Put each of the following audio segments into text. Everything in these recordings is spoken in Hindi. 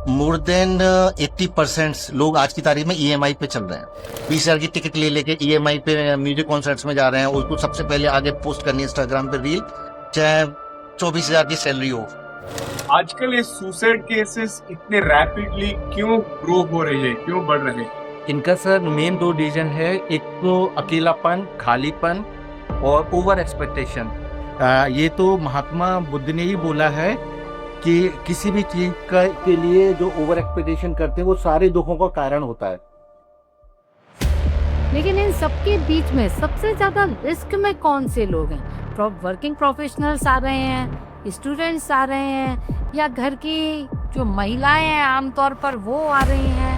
मोर देन 80% लोग आज की तारीख में ईएमआई पे चल रहे हैं। 20,000 की टिकट ले लेके ईएमआई पे म्यूजिक कॉन्सर्ट्स में जा रहे हैं, उसको सबसे पहले आगे पोस्ट करनी है इंस्टाग्राम पे रील, चाहे 24,000 की सैलरी हो। आजकल ये सुसाइड केसेस इतने रैपिडली क्यों ग्रो हो रहे हैं, क्यों बढ़ रहे हैं? इनका सर मेन दो रीजन है, एक तो अकेलापन, खालीपन और ओवर एक्सपेक्टेशन। ये तो महात्मा बुद्ध ने ही बोला है कि किसी भी चीज का के लिए जो ओवर एक्सपेक्टेशन करते हैं वो सारे दुखों का कारण होता है। लेकिन इन सबके बीच में सबसे ज्यादा रिस्क में कौन से लोग हैं? वर्किंग प्रोफेशनल्स आ रहे हैं, स्टूडेंट्स आ रहे हैं, या घर की जो महिलाएं हैं आमतौर पर वो आ रही हैं?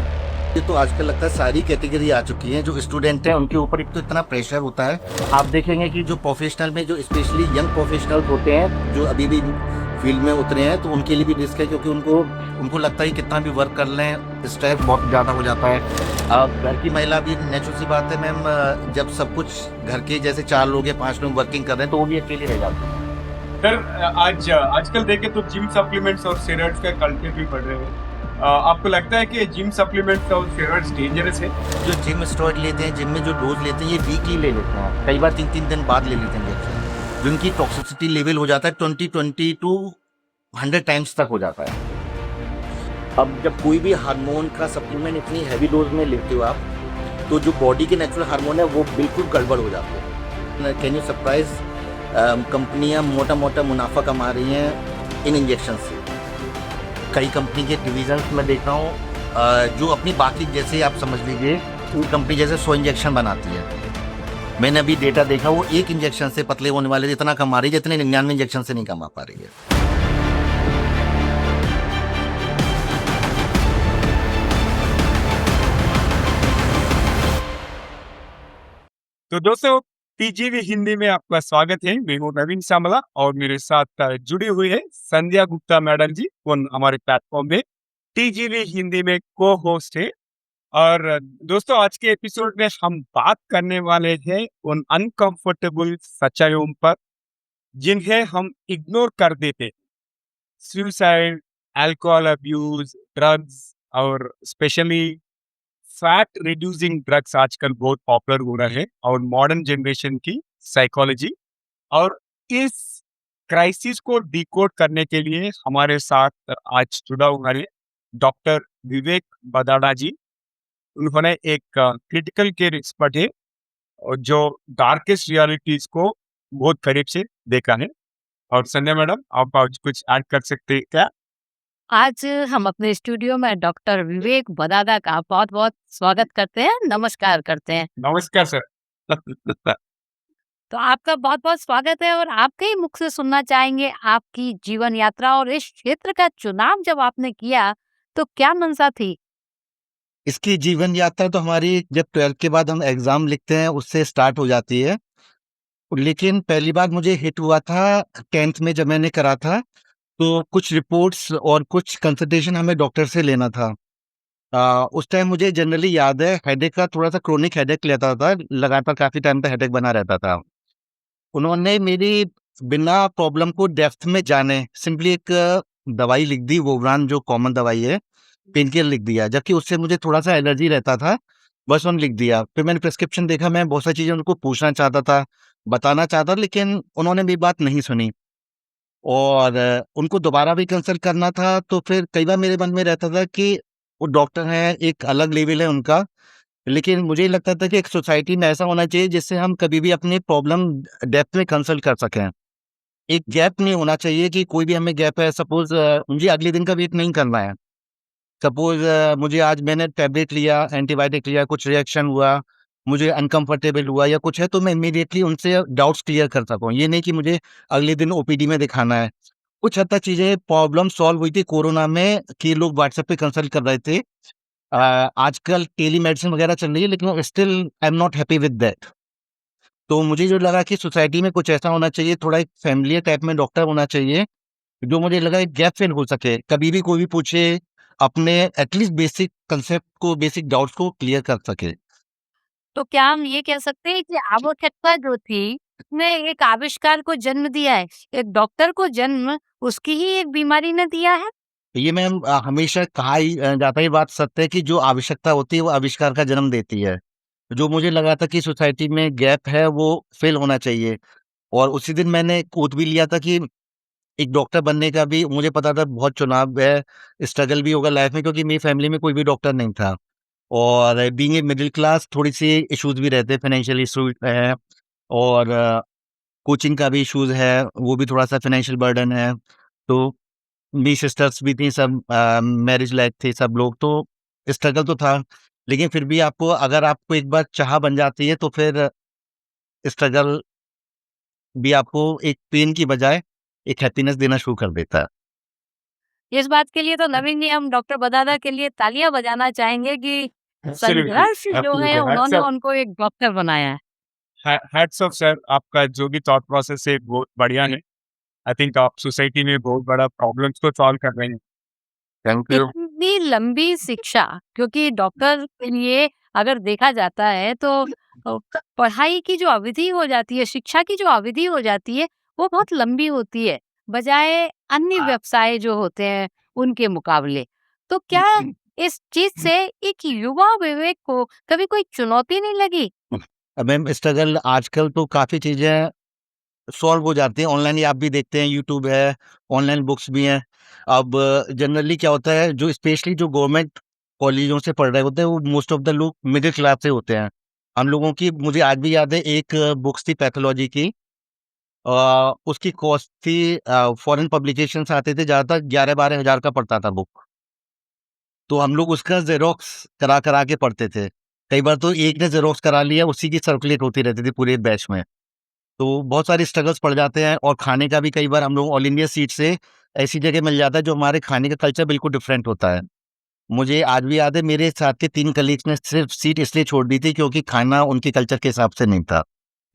ये तो आजकल लगता है सारी कैटेगरी आ चुकी है। जो स्टूडेंट हैं उनके ऊपर एक तो इतना प्रेशर होता है। आप देखेंगे कि जो प्रोफेशनल में, जो स्पेशली यंग प्रोफेशनल होते हैं जो अभी भी फील्ड में उतरे हैं, तो उनके लिए भी रिस्क है, क्योंकि उनको लगता है कि कितना भी वर्क कर लें स्ट्रेस बहुत ज़्यादा हो जाता है। अब घर की महिला भी, नेचुरल सी बात है मैम, जब सब कुछ घर के जैसे 4 लोग या 5 लोग वर्किंग कर रहे हैं तो वो भी अकेले रह जाते हैं। सर, आजकल देखें तो जिम सप्लीमेंट्स और स्टेरॉइड्स का कल्चर भी बढ़ रहे हैं। आपको लगता है कि जिम सप्लीमेंट्स और स्टेरॉइड्स डेंजरस है? जो जिम स्टेरॉइड लेते हैं, जिम में जो डोज लेते हैं, ये वीकली ले लेते हैं, कई बार 3-3 दिन बाद ले लेते हैं इंजेक्शन। जिनकी टॉक्सिसिटी लेवल हो जाता है 20 टू 100 टाइम्स तक हो जाता है। अब जब कोई भी हार्मोन का सप्लीमेंट इतनी हैवी डोज में लेते हो आप, तो जो बॉडी के नेचुरल हार्मोन है वो बिल्कुल गड़बड़ हो जाते हैं। कैन यू सरप्राइज, कंपनियां मोटा मोटा मुनाफा कमा रही हैं इन इंजेक्शन से। कई कंपनी के डिविजन्स में देख रहा हूँ, जो अपनी बाकी, जैसे आप समझ लीजिए कंपनी जैसे 100 इंजेक्शन बनाती है, मैंने अभी डेटा देखा, वो एक इंजेक्शन से पतले होने वाले इतना कमा रही है जितने 99 इंजेक्शन से नहीं कमा पा रही है। तो दोस्तों, टीजीवी हिंदी में आपका स्वागत है। मैं हूं नवीन श्यामला और मेरे साथ जुड़ी हुई है संध्या गुप्ता मैडम जी, वो हमारे प्लेटफॉर्म में टीजीवी हिंदी में को होस्ट है। और दोस्तों, आज के एपिसोड में हम बात करने वाले हैं उन अनकंफर्टेबल सच्चाइयों पर जिन्हें हम इग्नोर कर देते। सुसाइड, अल्कोहल अब्यूज, ड्रग्स और स्पेशली फैट रिड्यूसिंग ड्रग्स आजकल बहुत पॉपुलर हो रहे हैं, और मॉडर्न जनरेशन की साइकोलॉजी। और इस क्राइसिस को डिकोड करने के लिए हमारे साथ आज जुड़ा हुआ है डॉक्टर विवेक बदाड़ा जी। उन्होंने एक क्रिटिकल केयर एक्सपर्ट है और जो डार्केस्ट रियलिटीज को बहुत करीब से देखा है। और संध्या मैडम, आप आज कुछ ऐड कर सकते हैं क्या? आज हम अपने स्टूडियो में डॉक्टर विवेक बदादा का बहुत बहुत स्वागत करते हैं, नमस्कार करते हैं। नमस्कार सर। तो आपका बहुत बहुत स्वागत है, और आपके ही मुख से सुनना चाहेंगे आपकी जीवन यात्रा और इस क्षेत्र का चुनाव जब आपने किया तो क्या मंशा थी? इसकी जीवन यात्रा तो हमारी जब 12th के बाद हम एग्जाम लिखते हैं उससे स्टार्ट हो जाती है। लेकिन पहली बार मुझे हिट हुआ था 10th में, जब मैंने करा था, तो कुछ रिपोर्ट्स और कुछ कंसल्टेशन हमें डॉक्टर से लेना था। उस टाइम मुझे जनरली याद है हेडेक का, थोड़ा सा क्रोनिक हेडेक लेता था, लगातार काफी टाइम तक हेडेक बना रहता था। उन्होंने मेरी बिना प्रॉब्लम को डेप्थ में जाने सिंपली एक दवाई लिख दी, वोवरान, जो कॉमन दवाई है, पेन किलर लिख दिया, जबकि उससे मुझे थोड़ा सा एलर्जी रहता था। बस उन्होंने लिख दिया। फिर मैंने प्रिस्क्रिप्शन देखा, मैं बहुत सारी चीजें उनको पूछना चाहता था, बताना चाहता, लेकिन उन्होंने मेरी बात नहीं सुनी। और उनको दोबारा भी कंसल्ट करना था, तो फिर कई बार मेरे मन में रहता था कि वो डॉक्टर हैं, एक अलग लेवल है उनका, लेकिन मुझे लगता था कि एक सोसाइटी में ऐसा होना चाहिए जिससे हम कभी भी अपनी प्रॉब्लम डेप्थ में कंसल्ट कर सकें। एक गैप नहीं होना चाहिए कि कोई भी हमें गैप है, सपोज मुझे अगले दिन का वेट नहीं करना है। सपोज मुझे आज मैंने टैबलेट लिया, एंटीबायोटिक लिया, कुछ रिएक्शन हुआ, मुझे अनकंफर्टेबल हुआ या कुछ है, तो मैं इमीडिएटली उनसे डाउट्स क्लियर कर सकूँ। ये नहीं कि मुझे अगले दिन ओपीडी में दिखाना है। कुछ हद तक चीज़ें प्रॉब्लम सॉल्व हुई थी कोरोना में कि लोग व्हाट्सएप पे कंसल्ट कर रहे थे। आजकल टेलीमेडिसिन वगैरह चल रही है, लेकिन still I am not happy with that. तो मुझे जो लगा कि सोसाइटी में कुछ ऐसा होना चाहिए, थोड़ा एक फ़ैमिलियर टाइप में डॉक्टर होना चाहिए, जो मुझे लगा एक गैप फिल हो सके। कभी भी कोई भी पूछे, अपने एटलीस्ट बेसिक कांसेप्ट को, बेसिक डाउट्स को क्लियर कर सके। तो क्या हम ये कह सकते हैं कि आवश्यकता जो थी ने एक आविष्कार को जन्म दिया है, एक डॉक्टर को जन्म उसकी ही एक बीमारी ने दिया है? ये मैम हमेशा कहा ही जाता है, ये बात सत्य है कि जो आवश्यकता होती है वो आविष्कार का जन्म देती है। जो मुझे लगा था कि सोसाइटी में गैप है वो फ़िल होना चाहिए, और उसी दिन मैंने ओथ भी लिया था कि एक डॉक्टर बनने का भी मुझे पता था बहुत चुनाव है, स्ट्रगल भी होगा लाइफ़ में, क्योंकि मेरी फैमिली में कोई भी डॉक्टर नहीं था। और बीइंग ए मिडल क्लास थोड़ी-सी इश्यूज़ भी रहते हैं, फाइनेंशियल इश्यू है, और कोचिंग का भी इश्यूज़ है, वो भी थोड़ा-सा फाइनेंशियल बर्डन है। तो मेरी सिस्टर्स भी थी, सब मैरिज लाइफ थे सब लोग, तो स्ट्रगल तो था। लेकिन फिर भी आपको, अगर आपको एक बार चाह बन जाती है तो फिर स्ट्रगल भी आपको एक पेन की बजाय एक हैप्पीनेस देना शुरू कर देता है। इस बात के लिए तो नवीन जी हम डॉक्टर बदादा के लिए तालियां बजाना चाहेंगे कि एब्सोल्युटली, संघर्ष जो है एब्सोल्युटली, हैट्स उन्होंने ऑफ, उनको एक डॉक्टर बनाया है। हैट्स ऑफ सर, आपका जो भी थॉट प्रोसेस है बहुत बढ़िया है। आई थिंक आप सोसाइटी में बहुत बड़ा प्रॉब्लम्स को सॉल्व कर रहे हैं। Thank you. इतनी लंबी शिक्षा, क्योंकि डॉक्टर के लिए अगर देखा जाता है तो पढ़ाई की जो अवधि हो जाती है, शिक्षा की जो अवधि हो जाती है, वो बहुत लंबी होती है बजाय अन्य व्यवसाय जो होते हैं उनके मुकाबले। तो क्या इस चीज से एक युवा विवेक को कभी कोई चुनौती नहीं लगी? मैम स्ट्रगल आजकल तो काफ़ी चीज़ें सॉल्व हो जाती हैं, ऑनलाइन ही आप भी देखते हैं, यूट्यूब है, ऑनलाइन बुक्स भी हैं। अब जनरली क्या होता है, जो स्पेशली जो गवर्नमेंट कॉलेजों से पढ़ रहे होते हैं, वो मोस्ट ऑफ द लोग मिडिल क्लास से होते हैं। हम लोगों की, मुझे आज भी याद है, एक बुक्स थी पैथोलॉजी की, उसकी कॉस्ट थी, फॉरेन पब्लिकेशंस आते थे ज़्यादातर, 11-12 हज़ार का पड़ता था बुक। तो हम लोग उसका ज़ेरॉक्स करा-करा के पढ़ते थे। कई बार तो एक ने ज़ेरॉक्स करा लिया, उसी की सर्कुलेट होती रहती थी पूरे बैच में। तो बहुत सारे स्ट्रगल्स पड़ जाते हैं, और खाने का भी कई बार हम लोग ऑल इंडिया सीट से ऐसी जगह मिल जाता है जो हमारे खाने का कल्चर बिल्कुल डिफरेंट होता है। मुझे आज भी याद है, मेरे साथ के 3 कलीग्स ने सिर्फ़ सीट इसलिए छोड़ दी थी क्योंकि खाना उनके कल्चर के हिसाब से नहीं था।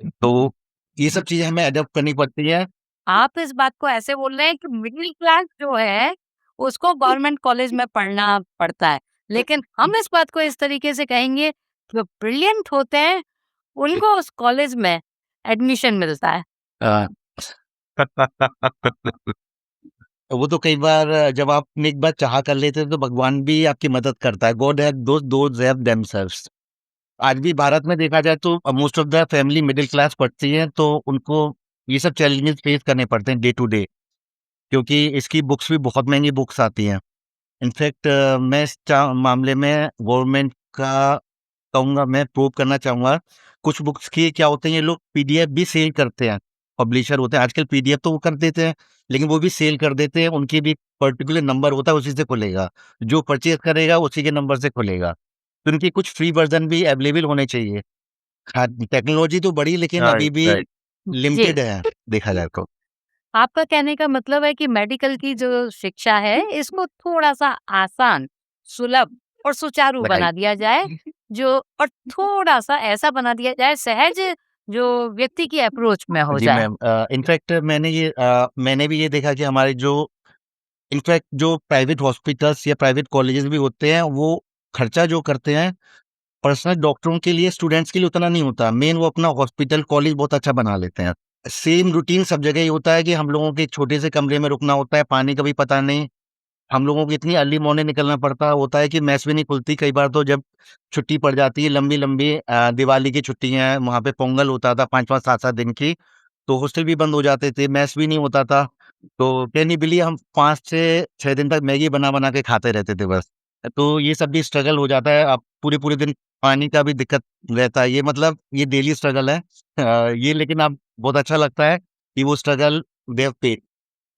तो ये सब चीज़ें हमें अडॉप्ट करनी पड़ती है। आप इस बात को ऐसे बोल रहे हैं कि मिडिल क्लास जो है उसको गवर्नमेंट कॉलेज में पढ़ना पड़ता है, लेकिन हम इस बात को इस तरीके से कहेंगे, जो ब्रिलियंट होते हैं उनको उस कॉलेज में एडमिशन मिलता है। अ, वो तो कई बार जब आपने एक बार चाह कर लेते हैं तो भगवान भी आपकी मदद करता है। God have those have themselves. आज भी भारत में देखा जाए तो most of the family middle class पढ़ती है, तो उनको ये सब चैलेंजेस फेस करने पड़ते हैं डे टू डे, क्योंकि इसकी बुक्स भी बहुत महँगी बुक्स आती हैं। इनफैक्ट मैं इस मामले में गवर्नमेंट का कहूँगा, मैं प्रूव करना चाहूँगा, कुछ बुक्स की क्या होते हैं, ये लोग पीडीएफ भी सेल करते हैं। पब्लिशर होते हैं आजकल, पीडीएफ तो वो कर देते हैं, लेकिन वो भी सेल कर देते हैं, उनकी भी पर्टिकुलर नंबर होता है, उसी से खुलेगा। जो परचेज़ करेगा उसी के नंबर से खुलेगा। तो इनके कुछ फ्री वर्ज़न भी अवेलेबल होने चाहिए। हाँ, टेक्नोलॉजी तो बढ़ी, लेकिन अभी राइट, भी राइट। जी, लिमिटेड है, देखा जाए तो। आपका कहने का मतलब है कि मेडिकल की जो शिक्षा है इसको थोड़ा-सा आसान, सुलभ और सुचारू राइट। बना दिया जाए, जो और थोड़ा-सा ऐसा बना दिया जाए सहज, जो व्यक्ति की अप्रोच में हो जी जाए। मैम, इनफैक्ट मैंने भी ये देखा कि हमारे जो इनफैक्ट जो प्राइवेट हॉस्पिटल्स या प्राइवेट कॉलेजेस भी होते हैं, वो खर्चा जो करते हैं पर्सनल डॉक्टरों के लिए, स्टूडेंट्स के लिए उतना नहीं होता। मेन वो अपना हॉस्पिटल, कॉलेज बहुत अच्छा बना लेते हैं। सेम रूटीन सब जगह ये होता है कि हम लोगों के एक छोटे से कमरे में रुकना होता है, पानी का भी पता नहीं। हम लोगों को इतनी अर्ली मॉर्निंग निकलना पड़ता होता है कि मेस भी नहीं खुलती। कई बार तो जब छुट्टी पड़ जाती है, लंबी-लंबी दिवाली की छुट्टियाँ, वहाँ पे पोंगल होता था 5-5 7-7 दिन की, तो हॉस्टल भी बंद हो जाते थे, मेस भी नहीं होता था। तो कैन यू बिलीव, हम 5 से 6 दिन तक मैगी बना-बना के खाते रहते थे बस। तो ये सब भी स्ट्रगल हो जाता है। अब पूरे-पूरे दिन पानी का भी दिक्कत रहता है। ये मतलब ये डेली स्ट्रगल है। ये लेकिन अब बहुत अच्छा लगता है कि वो स्ट्रगल दे हैव पेड।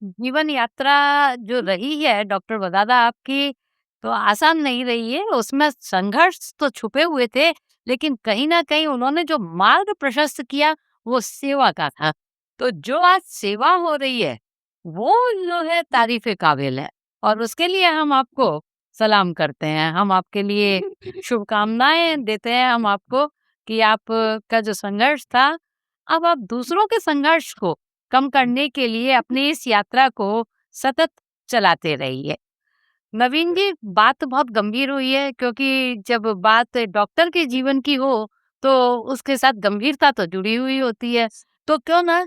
जीवन यात्रा जो रही है डॉक्टर बदादा आपकी, तो आसान नहीं रही है, उसमें संघर्ष तो छुपे हुए थे, लेकिन कहीं ना कहीं उन्होंने जो मार्ग प्रशस्त किया वो सेवा का था। तो जो आज सेवा हो रही है वो जो है तारीफे काबिल है, और उसके लिए हम आपको सलाम करते हैं, हम आपके लिए शुभकामनाएं देते हैं, हम आपको कि आप का जो संघर्ष था, अब आप दूसरों के संघर्ष को कम करने के लिए अपनी इस यात्रा को सतत चलाते रहिए। नवीन जी, बात तो बहुत गंभीर हुई है, क्योंकि जब बात डॉक्टर के जीवन की हो तो उसके साथ गंभीरता तो जुड़ी हुई होती है। तो क्यों ना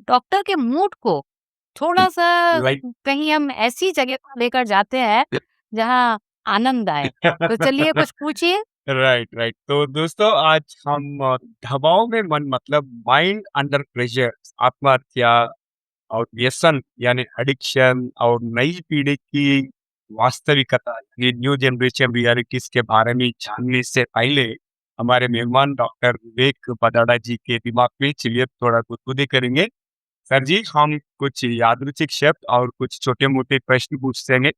डॉक्टर के मूड को थोड़ा सा लाइक कहीं हम ऐसी जगह पर लेकर जाते हैं जहाँ आनंद आए। तो चलिए कुछ पूछिए। Right right. तो दोस्तों आज हम दबाव में मन मतलब माइंड अंडर प्रेशर, आत्महत्या और व्यसन यानी एडिक्शन और नई पीढ़ी की वास्तविकता, ये न्यू जनरेशन रियलिटीज के बारे में जानने से पहले हमारे मेहमान डॉक्टर विवेक बदाड़ा जी के दिमाग में चलिए थोड़ा गुदगुदी करेंगे। सर जी, हम कुछ यादृच्छिक शब्द और कुछ छोटे मोटे प्रश्न पूछते हैं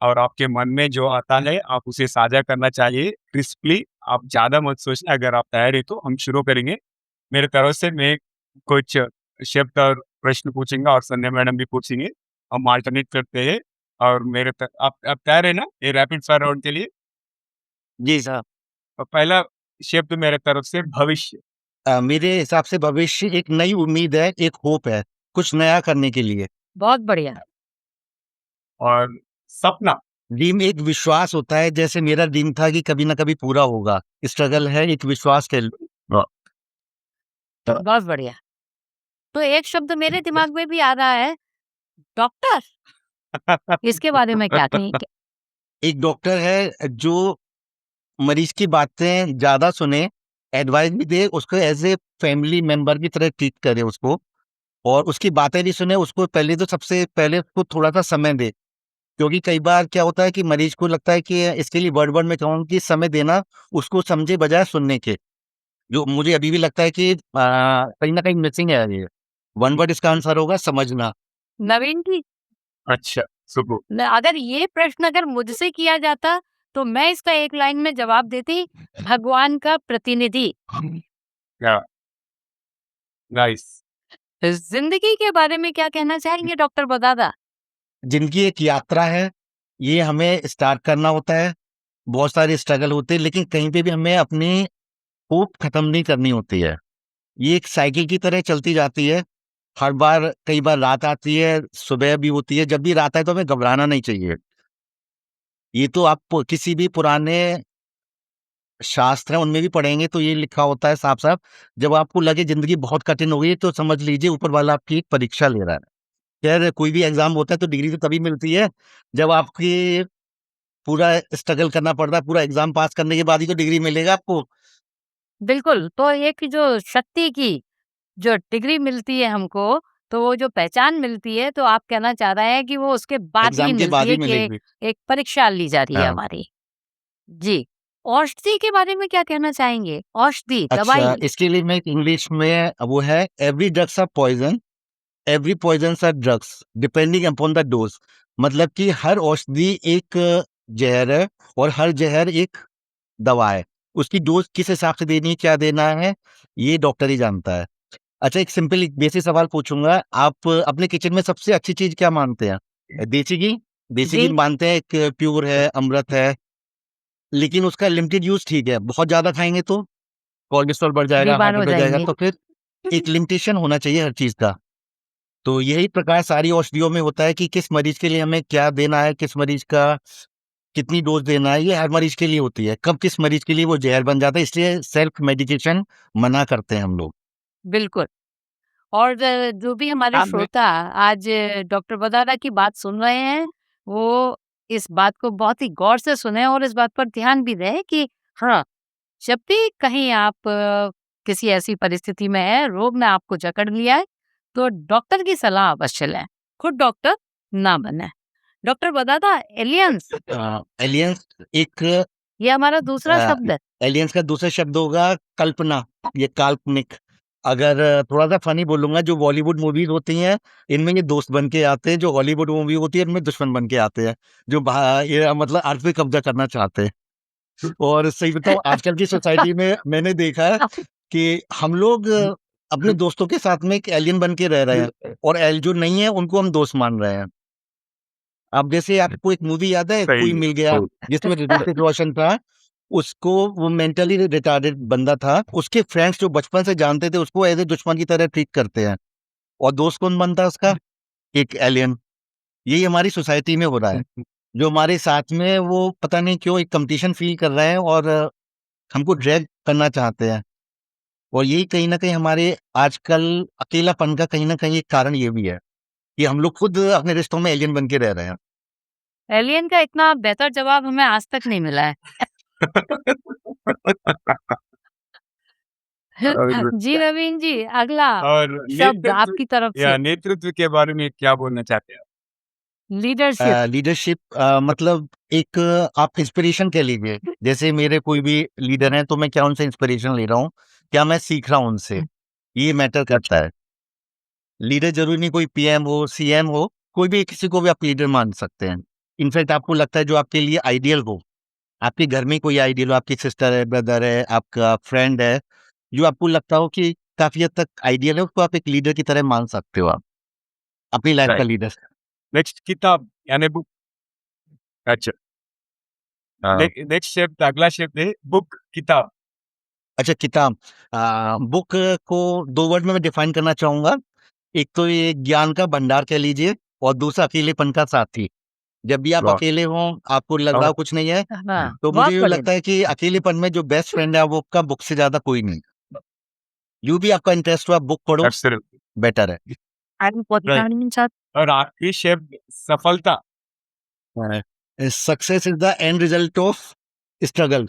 और आपके मन में जो आता है आप उसे साझा करना चाहिए क्रिस्पली। आप ज्यादा मत सोचना, अगर आप तैयार है तो हम शुरू करेंगे। मेरे तरफ से मैं कुछ शब्द और प्रश्न पूछूंगा और संध्या मैडम भी पूछेंगे। हम अल्टरनेट करते हैं और आप तैयार है ना ये रैपिड फायर राउंड के लिए? जी साहब। तो पहला शब्द मेरे तरफ से भविष्य। मेरे हिसाब से भविष्य एक नई उम्मीद है, एक होप है, कुछ नया करने के लिए। बहुत बढ़िया। और सपना। ड्रीम एक विश्वास होता है, जैसे मेरा ड्रीम था कि कभी ना कभी पूरा होगा। स्ट्रगल है, एक विश्वास के बहुत बढ़िया। तो एक शब्द मेरे दिमाग में भी आ रहा है, डॉक्टर। इसके बारे में क्या कहेंगे? एक डॉक्टर है जो मरीज की बातें ज़्यादा सुने, एडवाइस भी दे, उसको एज़ ए फैमिली मेंबर की तरह ट्रीट करे उसको, और उसकी बातें भी सुने। उसको पहले तो सबसे पहले उसको थोड़ा-सा समय दे, क्योंकि कई बार क्या होता है कि मरीज को लगता है कि इसके लिए वर्ड-वर्ड में कहूँ कि समय देना, उसको समझे बजाय सुनने के। जो मुझे अभी भी लगता है कि कहीं न कहीं मिसिंग है ये। वन वर्ड इसका आंसर होगा समझना। नवीन जी, अच्छा, सुपर। अगर ये प्रश्न अगर मुझसे किया जाता तो मैं इसका एक लाइन में जवाब देती, भगवान का प्रतिनिधि। या नाइस। जिंदगी के बारे में क्या कहना चाहेंगे डॉक्टर बदादा? ज़िंदगी एक यात्रा है, ये हमें स्टार्ट करना होता है, बहुत सारे स्ट्रगल होते हैं, लेकिन कहीं पे भी हमें अपनी होप खत्म नहीं करनी होती है। ये एक साइकिल की तरह चलती जाती है। हर बार कई बार रात आती है, सुबह भी होती है। जब भी रात आए तो हमें घबराना नहीं चाहिए। ये तो आप किसी भी पुराने शास्त्र हैं, उनमें भी पढ़ेंगे तो ये लिखा होता है साफ-साफ, जब आपको लगे ज़िंदगी बहुत कठिन हो गई है, तो समझ लीजिए ऊपर वाला आपकी एक परीक्षा ले रहा है। खैर कोई भी एग्ज़ाम होता है तो डिग्री तो तभी मिलती है, जब आपकी पूरा स्ट्रगल करना पड़ता है, पूरा एग्ज़ाम पास करने के बाद ही तो डिग्री मिलेगा आपको। बिल्कुल। तो एक जो शक्ति की जो डिग्री मिलती है हमको, तो वो जो पहचान मिलती है, तो आप कहना चाह रहे हैं कि वो उसके बाद ही एग्ज़ाम के मिलती बाद ही है कि मिलेगी। एक परीक्षा ली जा रही है हाँ। हमारी। जी। औषधि के बारे में क्या कहना चाहेंगे? औषधि, अच्छा, दवाई। इसके लिए मैं एक इंग्लिश में वो है, every drugs are poison, every poisons are drugs depending upon the dose. मतलब कि हर औषधि एक ज़हर है और हर ज़हर एक दवा है। उसकी डोज़ किस हिसाब से देनी है, क्या देना है, ये डॉक्टर ही जानता है। अच्छा, एक सिंपल एक बेसिक सवाल पूछूँगा, आप अपने किचन में सबसे अच्छी चीज़ क्या मानते हैं? देसी घी? देसी घी जी। मानते हैं एक प्योर है, अमृत है, लेकिन उसका लिमिटेड यूज़ ठीक है। बहुत ज़्यादा खाएँगे तो कोलेस्ट्रॉल बढ़ जाएगा, हार्ट बीमार हो बढ़ जाएगा, जाएंगे। तो फिर एक लिमिटेशन होना चाहिए हर चीज़ का। तो यही प्रकार सारी औषधियों में होता है कि किस मरीज़ के लिए हमें क्या देना है, किस मरीज़ का कितनी डोज़ देना है, ये हर मरीज़ के लिए होती है। कब किस मरीज़ के लिए वो ज़हर बन जाता है, इसलिए सेल्फ मेडिकेशन मना करते हैं हम लोग। बिल्कुल। और जो भी हमारे हाँ, श्रोता आज डॉक्टर बदारा की बात सुन रहे हैं, वो इस बात को बहुत ही गौर से सुने और इस बात पर ध्यान भी दें कि हाँ, जब भी कहीं आप किसी ऐसी परिस्थिति में है, रोग ने आपको जकड़ लिया है, तो डॉक्टर की सलाह अवश्य लें। खुद डॉक्टर ना बने। डॉक्टर बदादा, एलियंस, एलियंस एक ये हमारा दूसरा अ, शब्द है। एलियंस का दूसरा शब्द होगा कल्पना, ये काल्पनिक। अगर थोड़ा-सा फ़नी बोलूँगा, जो बॉलीवुड मूवीज़ होती हैं, इनमें ये दोस्त बन के आते हैं, जो हॉलीवुड मूवी होती है, इनमें दुश्मन बन के आते हैं, जो ये मतलब अर्थ पे कब्ज़ा करना चाहते हैं। और सही बताऊँ, आजकल की सोसाइटी में मैंने देखा है कि हम लोग अपने दोस्तों के साथ में एक एलियन बन के रह रहे हैं, और जो नहीं है उनको हम दोस्त मान रहे हैं। अब जैसे आपको एक मूवी याद है, सही कोई है, मिल गया, जिसमें ऋतिक रोशन था, उसको वो मेंटली रिटार्डेड बंदा था, उसके फ्रेंड्स जो बचपन से जानते थे उसको एज़ ए दुश्मन की तरह ट्रीट करते हैं, और दोस्त कौन बनता है उसका? एक एलियन। यही हमारी सोसाइटी में हो रहा है। जो हमारे साथ में है, वो पता नहीं क्यों एक कॉम्पिटिशन फ़ील कर रहे हैं और हमको ड्रैग करना चाहते हैं, और यही कहीं न कहीं हमारे आजकल अकेलापन का कहीं न कहीं एक कारण ये भी है। कि हम लोग खुद अपने रिश्तों में एलियन बन के रह रहे हैं। एलियन का इतना बेहतर जवाब हमें आज तक नहीं मिला है। और जी नवीन जी, अगला और शब्द नेतृत्व आपकी तरफ या से नेतृत्व के बारे में क्या बोलना चाहते हैं आप? लीडरशिप। लीडरशिप मतलब एक आप इंस्पिरेशन कह लीजिए। जैसे मेरे कोई भी लीडर हैं तो मैं क्या उनसे इंस्पिरेशन ले रहा हूँ, क्या मैं सीख रहा हूँ उनसे, ये मैटर करता है। लीडर जरूरी नहीं कोई पीएम हो, सीएम हो, कोई भी किसी को भी आप लीडर मान सकते हैं। इनफैक्ट आपको लगता है जो आपके लिए आइडियल हो, आपके घर में कोई आइडियल हो, आपकी सिस्टर है, ब्रदर है, आपका फ्रेंड है, जो आपको लगता हो कि काफ़ी हद तक आइडियल है, उसको आप एक लीडर की तरह मान सकते हो आप, अपनी लाइफ का राइट। लीडर। नेक्स्ट किताब यानी बुक। अच्छा, नेक्स्ट शब्द, अगला शब्द है बुक, किताब। अच्छा किताब, बुक को 2 वर्ड में मैं डिफाइन करना चाहूँगा। एक तो ये ज्ञान का भंडार कह लीजिए और दूसरा अकेलेपन का साथी। जब भी आप वाह! अकेले हों, आपको लग रहा और हो कुछ नहीं है, हाँ, तो मुझे बहुत यूँ बढ़िया। लगता है कि अकेलेपन में जो बेस्ट फ्रेंड है वो आपका बुक से ज़्यादा कोई नहीं। यूँ भी आपका इंटरेस्ट हो, आप बुक पढ़ो, एब्सोल्युटली। बेटर है। राइट। और आखिरी शब्द सफलता। Success is the end result of struggle.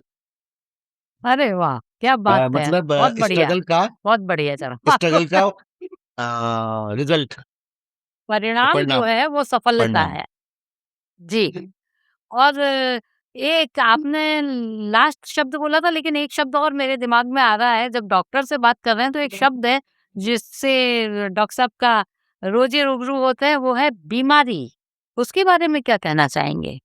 अरे वाह! क्या बात है। मतलब बहुत बढ़िया, स्ट्रगल का बहुत बढ़िया चलो। स्ट्रगल का रिजल्ट, परिणाम जो परिणाम, है वो सफलता परिणाम। है। जी। और एक आपने लास्ट शब्द बोला था, लेकिन एक शब्द और मेरे दिमाग में आ रहा है। जब डॉक्टर से बात कर रहे हैं तो एक शब्द है जिससे डॉक्टर साहब का रोजे रूबरू होते हैं, वो है बीमारी। उसके बारे में क्या कहना चाहेंगे?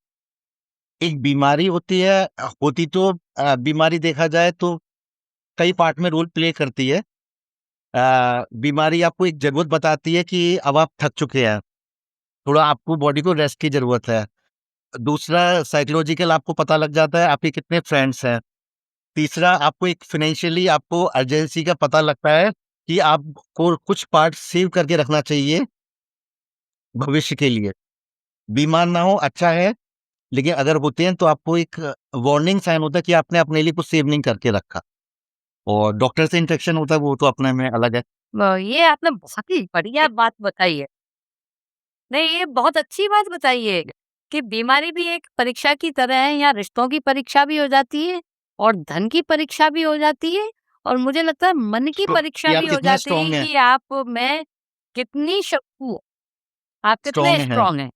एक बीमारी होती है, होती तो बीमारी देखा जाए तो कई पार्ट में रोल प्ले करती है। बीमारी आपको एक ज़रूरत बताती है कि अब आप थक चुके हैं, थोड़ा आपको बॉडी को रेस्ट की ज़रूरत है। दूसरा साइकोलॉजिकल आपको पता लग जाता है आपके कितने फ्रेंड्स हैं। तीसरा आपको एक फाइनेंशियली आपको अर्जेंसी का पता लगता है कि आपको कुछ पार्ट सेव करके रखना चाहिए भविष्य के लिए। बीमार ना हो अच्छा है, लेकिन अगर होते हैं तो आपको एक वार्निंग साइन होता है कि आपने अपने लिए कुछ सेव नहीं करके रखा। और डॉक्टर से इंटरेक्शन होता है वो तो अपने में अलग है। ये आपने बहुत ही बढ़िया बात बताई है। नहीं, ये बहुत अच्छी बात बताई है कि बीमारी भी एक परीक्षा की तरह है, या रिश्तों की परीक्षा भी हो जाती है और धन की परीक्षा भी हो जाती है, और मुझे लगता है मन की तो परीक्षा कि आप भी हो कितने जाती है स्ट्रॉन्ग हैं, कि आप में कितनी शक्ति है, आप कितने स्ट्रॉन्ग हैं। स्ट्रांग हैं।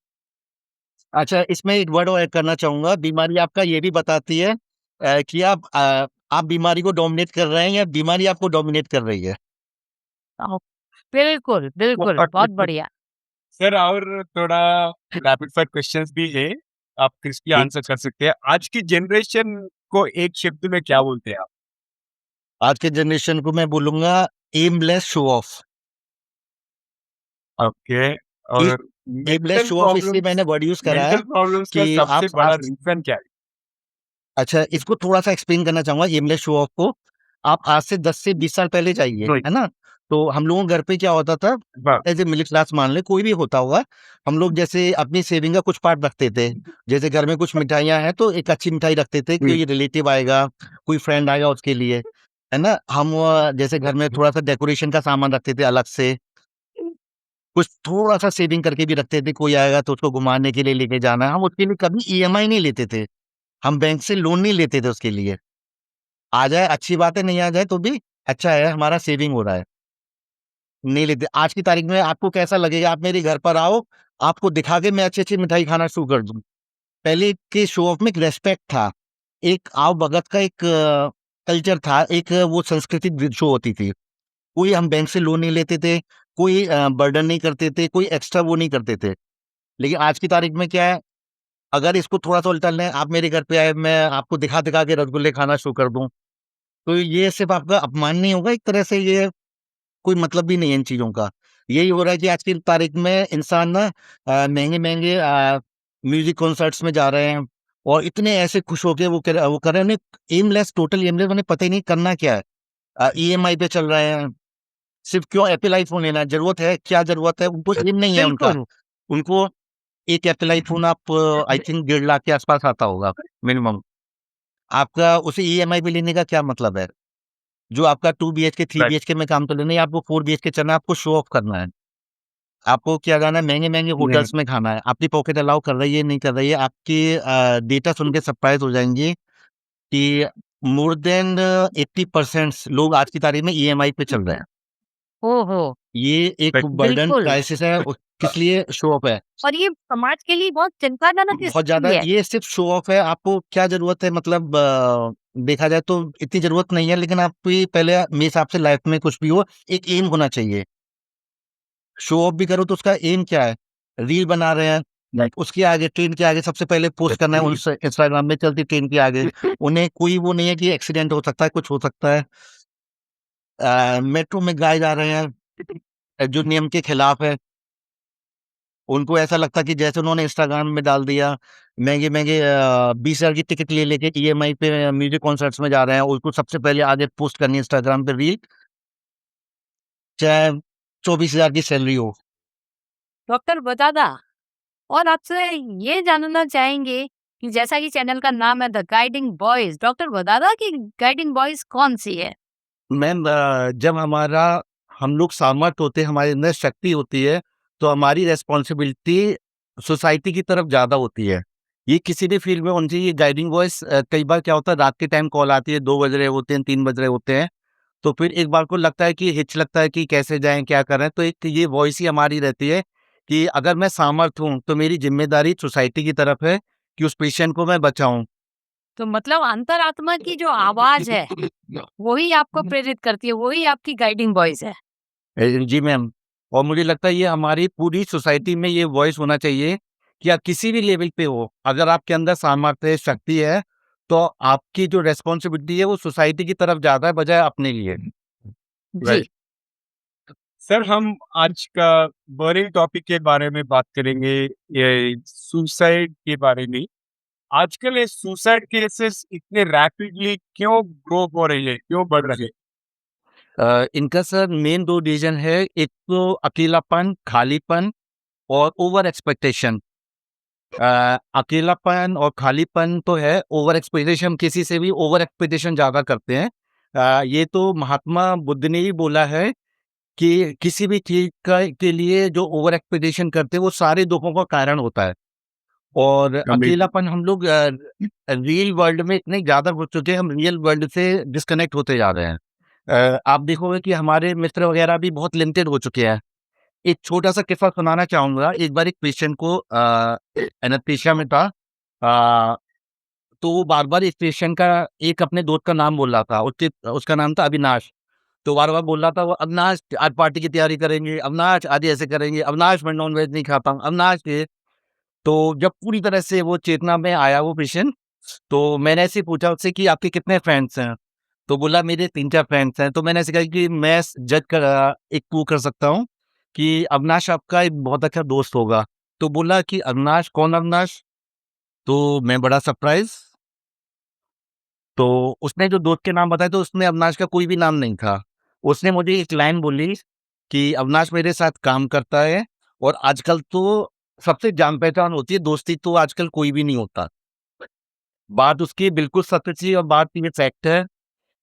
अच्छा इसमें एक वर्ड और ऐड करना चाहूँगा, बीमारी आपका ये भी बताती है कि आप बीमारी को डोमिनेट कर रहे हैं या बीमारी आपको डोमिनेट कर रही है। अ, बिल्कुल, बिल्कुल, बहुत बढ़िया। सर, और थोड़ा रैपिड फायर क्वेश्चंस भी है, आप क्रिस्पी ठीक, आंसर कर सकते हैं। आज की जनरेशन को एक शब्द में क्या बोलते हैं आप? आज के जनरेशन को मैं बोलूँगा एमलेस शो ऑफ। ओके। इस और एमलेस मेंटल शो ऑफ इसलिए प्रॉब्लम्स, मैंने वर्ड यूज़ करा है मेंटल प्रॉब्लम्स का कि सबसे आप बड़ा रीजन क्या है? अच्छा, इसको थोड़ा-सा एक्सप्लेन करना चाहूँगा एमलेस शो ऑफ को। आप आज से 10 से 20 साल पहले जाइए, राइट। है ना? तो हम लोगों के घर पे क्या होता था, हाँ। एज़ ए मिडल क्लास मान लें, कोई भी होता होगा, हम लोग जैसे अपनी सेविंग का कुछ पार्ट रखते थे। जैसे घर में कुछ मिठाइयाँ हैं, तो एक अच्छी मिठाई रखते थे, कोई रिलेटिव आएगा, कोई फ्रेंड आएगा उसके लिए, है ना? हम जैसे घर में थोड़ा-सा डेकोरेशन का सामान रखते थे अलग से, कुछ थोड़ा-सा सेविंग करके भी रखते थे, कोई आएगा तो उसको घुमाने के लिए लेके जाना है। हम उसके लिए कभी ईएमआई नहीं लेते थे, हम बैंक से लोन नहीं लेते थे उसके लिए। आ जाए अच्छी बात है, नहीं आ जाए तो भी अच्छा है, हमारा सेविंग हो रहा है। नहीं लेते। आज की तारीख में आपको कैसा लगेगा, आप मेरे घर पर आओ, आपको दिखा के मैं अच्छी-अच्छी मिठाई खाना शुरू कर दूँ। पहले के शो ऑफ में एक रिस्पेक्ट था, एक आओ-भगत का एक कल्चर था, एक वो संस्कृति शो होती थी। कोई हम बैंक से लोन नहीं लेते थे, कोई बर्डन नहीं करते थे, कोई एक्स्ट्रा वो नहीं करते थे। लेकिन आज की तारीख में क्या है, अगर इसको थोड़ा-सा उल्टा लें, आप मेरे घर पे आए, मैं आपको दिखा-दिखा के रसगुल्ले खाना शुरू कर दूँ, तो ये सिर्फ़ आपका अपमान नहीं होगा, एक तरह से ये कोई मतलब भी नहीं है इन चीज़ों का। यही हो रहा है कि आज की तारीख में इंसान ना महँगे-महँगे म्यूज़िक कॉन्सर्ट्स में जा रहे हैं और इतने ऐसे खुश होके वो कर रहे हैं, उन्हें एमलेस, टोटल एमलेस, उन्हें पता ही नहीं करना क्या है। ईएमआई पे चल रहे हैं, सिर्फ़ क्यों एप्पल आईफ़ोन लेना है, ज़रूरत है, क्या ज़रूरत है? उनको एम नहीं है उनका। बिल्कुल। उनको एक एप्पल आईफ़ोन आप आई थिंक 1.5 लाख के आस-पास आता होगा मिनिमम। आपका उसे ईएमआई पे लेने का क्या मतलब है? जो आपका 2 बीएचके, 3 राइट। बीएचके में काम तो लेना है, आपको 4 बीएचके चलना है, आपको शो ऑफ करना है। आपको क्या खाना है, महँगे-महँगे होटल्स में खाना है। आपकी पॉकेट अलाउ कर रही है, नहीं कर रही है। आपकी डेटा सुन के सरप्राइज़ हो जाएँगे कि मोर देन 80% लोग आज की तारीख में ईएमआई पे चल रहे हैं। ओहो! ये एक बर्डन बिल्कुल। क्राइसिस है, किस लिए? शो ऑफ है। और ये समाज के लिए बहुत चिंताजनक बहुत ज़्यादा स्थिति है। ये सिर्फ़ शो ऑफ है, आपको क्या ज़रूरत है मतलब देखा जाए तो इतनी ज़रूरत नहीं है, लेकिन आपकी पहले मेरे हिसाब से लाइफ़ में कुछ भी हो, एक एम होना चाहिए। शो ऑफ भी करो तो उसका एम क्या है? रील बना रहे हैं, लाइक उसके आगे ट्रेन के आगे सबसे पहले पोस्ट करना है उस इंस्टाग्राम में चलती ट्रेन के आगे। उन्हें कोई वो नहीं है कि एक्सीडेंट हो सकता है, कुछ हो सकता है। मेट्रो में गाए जा रहे हैं, जो नियम के खिलाफ है। उनको ऐसा लगता है कि जैसे उन्होंने इंस्टाग्राम में डाल दिया, महँगे-महँगे 20,000 की टिकट ले लेके ईएमआई पे म्यूज़िक कॉन्सर्ट्स में जा रहे हैं, उसको सबसे पहले आगे पोस्ट करनी है इंस्टाग्राम पे रील, चाहे 24,000 की सैलरी हो। डॉक्टर बदादा, और आपसे ये जानना चाहेंगे कि जैसा कि चैनल का नाम है द गाइडिंग बॉयज, डॉक्टर बदादा की गाइडिंग बॉयज कौन सी है? मैम जब हम लोग सामर्थ्य होते हैं, हमारे अंदर शक्ति होती है, तो हमारी रिस्पॉन्सिबिलिटी सोसाइटी की तरफ ज़्यादा होती है। ये किसी भी फील्ड में होनी चाहिए। ये गाइडिंग वॉइस कई बार क्या होता है, रात के टाइम कॉल आती है, 2 बज रहे होते हैं, 3 बज रहे होते हैं, तो फिर एक बार को लगता है कि हिच लगता है कि कैसे जाएँ, क्या करें? तो एक ये वॉइस ही हमारी रहती है कि अगर मैं सामर्थ्य हूँ, तो मेरी ज़िम्मेदारी सोसाइटी की तरफ है कि उस पेशेंट को मैं बचाऊँ। तो मतलब अंतरात्मा की जो आवाज है वही आपको प्रेरित करती है, वही आपकी गाइडिंग वॉइस है। जी मैम। और मुझे लगता है ये हमारी पूरी सोसाइटी में ये वॉइस होना चाहिए कि आप किसी भी लेवल पे हो, अगर आपके अंदर सामर्थ्य है, शक्ति है, तो आपकी जो रिस्पॉन्सिबिलिटी है वो सोसाइटी की तरफ ज़्यादा है बजाय अपने लिए। जी। राइट। सर, हम आज का बर्निंग टॉपिक के बारे में बात करेंगे, ये सुसाइड के बारे में। आजकल ये सुसाइड केसेस इतने रैपिडली क्यों ग्रो हो रही है, क्यों बढ़ रहे हैं? इनका सर मेन 2 रीज़न है, एक तो अकेलापन, खालीपन और ओवर एक्सपेक्टेशन। अकेलापन और खालीपन तो है, ओवर एक्सपेक्टेशन किसी से भी ओवर एक्सपेक्टेशन ज़्यादा करते हैं। ये तो महात्मा बुद्ध ने ही बोला है कि किसी भी चीज़ का के लिए जो ओवर एक्सपेक्टेशन करते हैं, वो सारे दुखों का कारण होता है। और अकेलापन हम लोग रियल वर्ल्ड में इतने ज़्यादा घुस चुके हैं, हम रियल वर्ल्ड से डिस्कनेक्ट होते जा रहे हैं। आप देखोगे कि हमारे मित्र वगैरह भी बहुत लिमिटेड हो चुके हैं। एक छोटा-सा किस्सा सुनाना चाहूँगा। एक बार एक पेशेंट को एनेस्थीसिया में था। अ, तो वो बार-बार इस पेशेंट का एक अपने दोस्त का नाम बोल रहा था। उसका नाम था अविनाश। तो बार-बार बोल रहा था वो, "अविनाश आज पार्टी की तैयारी करेंगे, अविनाश आज ऐसे करेंगे, अविनाश मैं नॉन-वेज नहीं खाता हूँ, अविनाश ये।" तो जब पूरी तरह से वो चेतना में आया वो पेशेंट, तो मैंने ऐसे ही पूछा उससे कि आपके कितने फ्रेंड्स हैं? तो बोला मेरे 3-4 फ्रेंड्स हैं। तो मैंने ऐसे कहा कि मैं एक वो कर सकता हूँ कि अविनाश आपका एक बहुत अच्छा दोस्त होगा। तो बोला कि अविनाश, कौन अविनाश? तो मैं बड़ा सरप्राइज़। तो उसने जो दोस्त के नाम बताए तो उसमें अविनाश का कोई भी नाम नहीं था। उसने मुझे एक लाइन बोली कि अविनाश मेरे साथ काम करता है और आजकल तो सबसे जान-पहचान होती है, दोस्ती तो आजकल कोई भी नहीं होता। बात उसकी बिल्कुल सत्य थी और बात ये फैक्ट है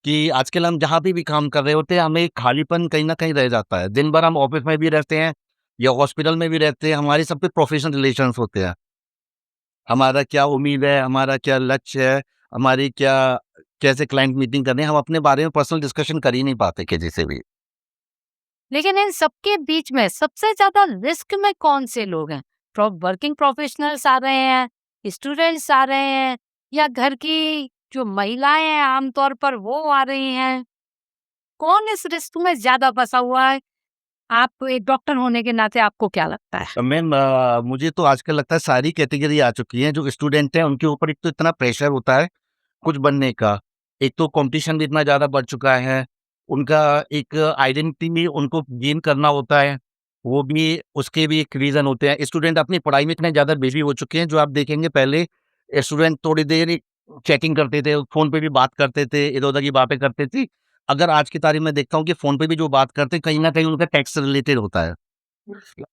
कि आजकल हम जहाँ पे भी काम कर रहे होते हैं, हमें एक खालीपन कहीं न कहीं रह जाता है। दिन भर हम ऑफ़िस में भी रहते हैं या हॉस्पिटल में भी रहते हैं, हमारे सब पे प्रोफ़ेशनल रिलेशंस होते हैं। हमारा क्या उम्मीद है, हमारा क्या लक्ष्य है, हमारी क्या कैसे क्लाइंट मीटिंग करनी है, हम अपने बारे में पर्सनल डिस्कशन कर ही नहीं पाते किसी से भी। लेकिन इन सबके बीच में सबसे ज्यादा रिस्क में कौन से लोग हैं? वर्किंग प्रोफेशनल्स आ रहे हैं, स्टूडेंट्स आ रहे हैं, या घर की जो महिलाएं हैं आमतौर पर वो आ रही हैं? कौन इस रिस्क में ज्यादा फंसा हुआ है? आप एक डॉक्टर होने के नाते आपको क्या लगता है? मैम मुझे तो आजकल लगता है सारी कैटेगरी आ चुकी हैं, जो स्टूडेंट हैं उनके ऊपर एक तो इतना प्रेशर होता है कुछ बनने का। एक तो कॉम्पिटिशन भी इतना ज़्यादा बढ़ चुका है, उनका एक आइडेंटिटी भी उनको गेन करना होता है, वो भी उसके भी एक रीज़न होते हैं। स्टूडेंट अपनी पढ़ाई में इतने ज़्यादा बिज़ी हो चुके हैं, जो आप देखेंगे पहले स्टूडेंट थोड़ी देर चेकिंग करते थे, फ़ोन पे भी बात करते थे, इधर-उधर की बातें करते थे। अगर आज की तारीख में देखता हूँ कि फ़ोन पे भी जो बात करते हैं, कहीं न कहीं उनका टैक्स से रिलेटेड होता है।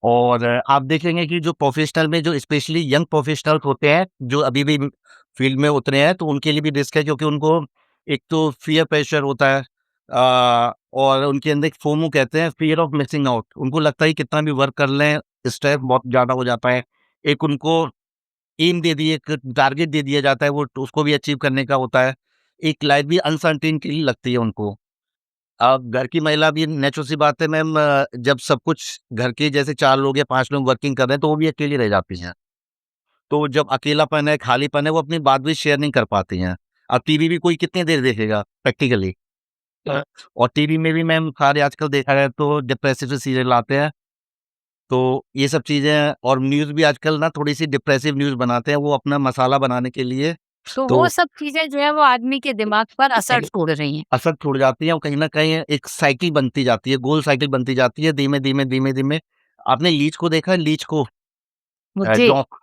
और आप देखेंगे कि जो प्रोफ़ेशनल में जो स्पेशली यंग प्रोफ़ेशनल्स होते हैं, जो अभी भी फ़ील्ड में उतरे हैं, तो उनके लिए भी रिस्क है क्योंकि उनको एक तो पीयर प्रेशर होता है और उनके अंदर एक फोमो कहते हैं, फ़ियर ऑफ मिसिंग आउट। उनको लगता है कि कितना भी वर्क कर लें, स्ट्रेस बहुत ज़्यादा हो जाता है। एक उनको एम दे दिए, एक टारगेट दे दिया जाता है, वो उसको भी अचीव करने का होता है। एक लाइफ भी अनसर्टेनिटी लगती है उनको। अब घर की महिला भी नेचुरल सी बात है मैम, जब सब कुछ घर के जैसे 4 लोग या 5 लोग वर्किंग कर रहे हैं, तो वो भी अकेली रह जाती हैं। तो जब अकेलापन है, खालीपन है, वो अपनी बात भी शेयर नहीं कर पाती हैं। अब टीवी भी कोई कितनी देर देखेगा प्रैक्टिकली। और टीवी में भी मैम सारे आजकल देखा जाए तो डिप्रेसिव से सीरियल आते हैं। तो ये सब चीज़ें, और न्यूज़ भी आजकल ना थोड़ी-सी डिप्रेसिव न्यूज़ बनाते हैं, वो अपना मसाला बनाने के लिए। तो तो वो सब चीजें जो है वो आदमी के दिमाग पर असर छोड़ रही हैं। असर छोड़ जाती है और कहीं न कहीं एक साइकिल बनती जाती है, गोल साइकिल बनती जाती है, धीमे-धीमे, धीमे-धीमे। आपने लीच को देखा है, लीच को? मुझे जोंक,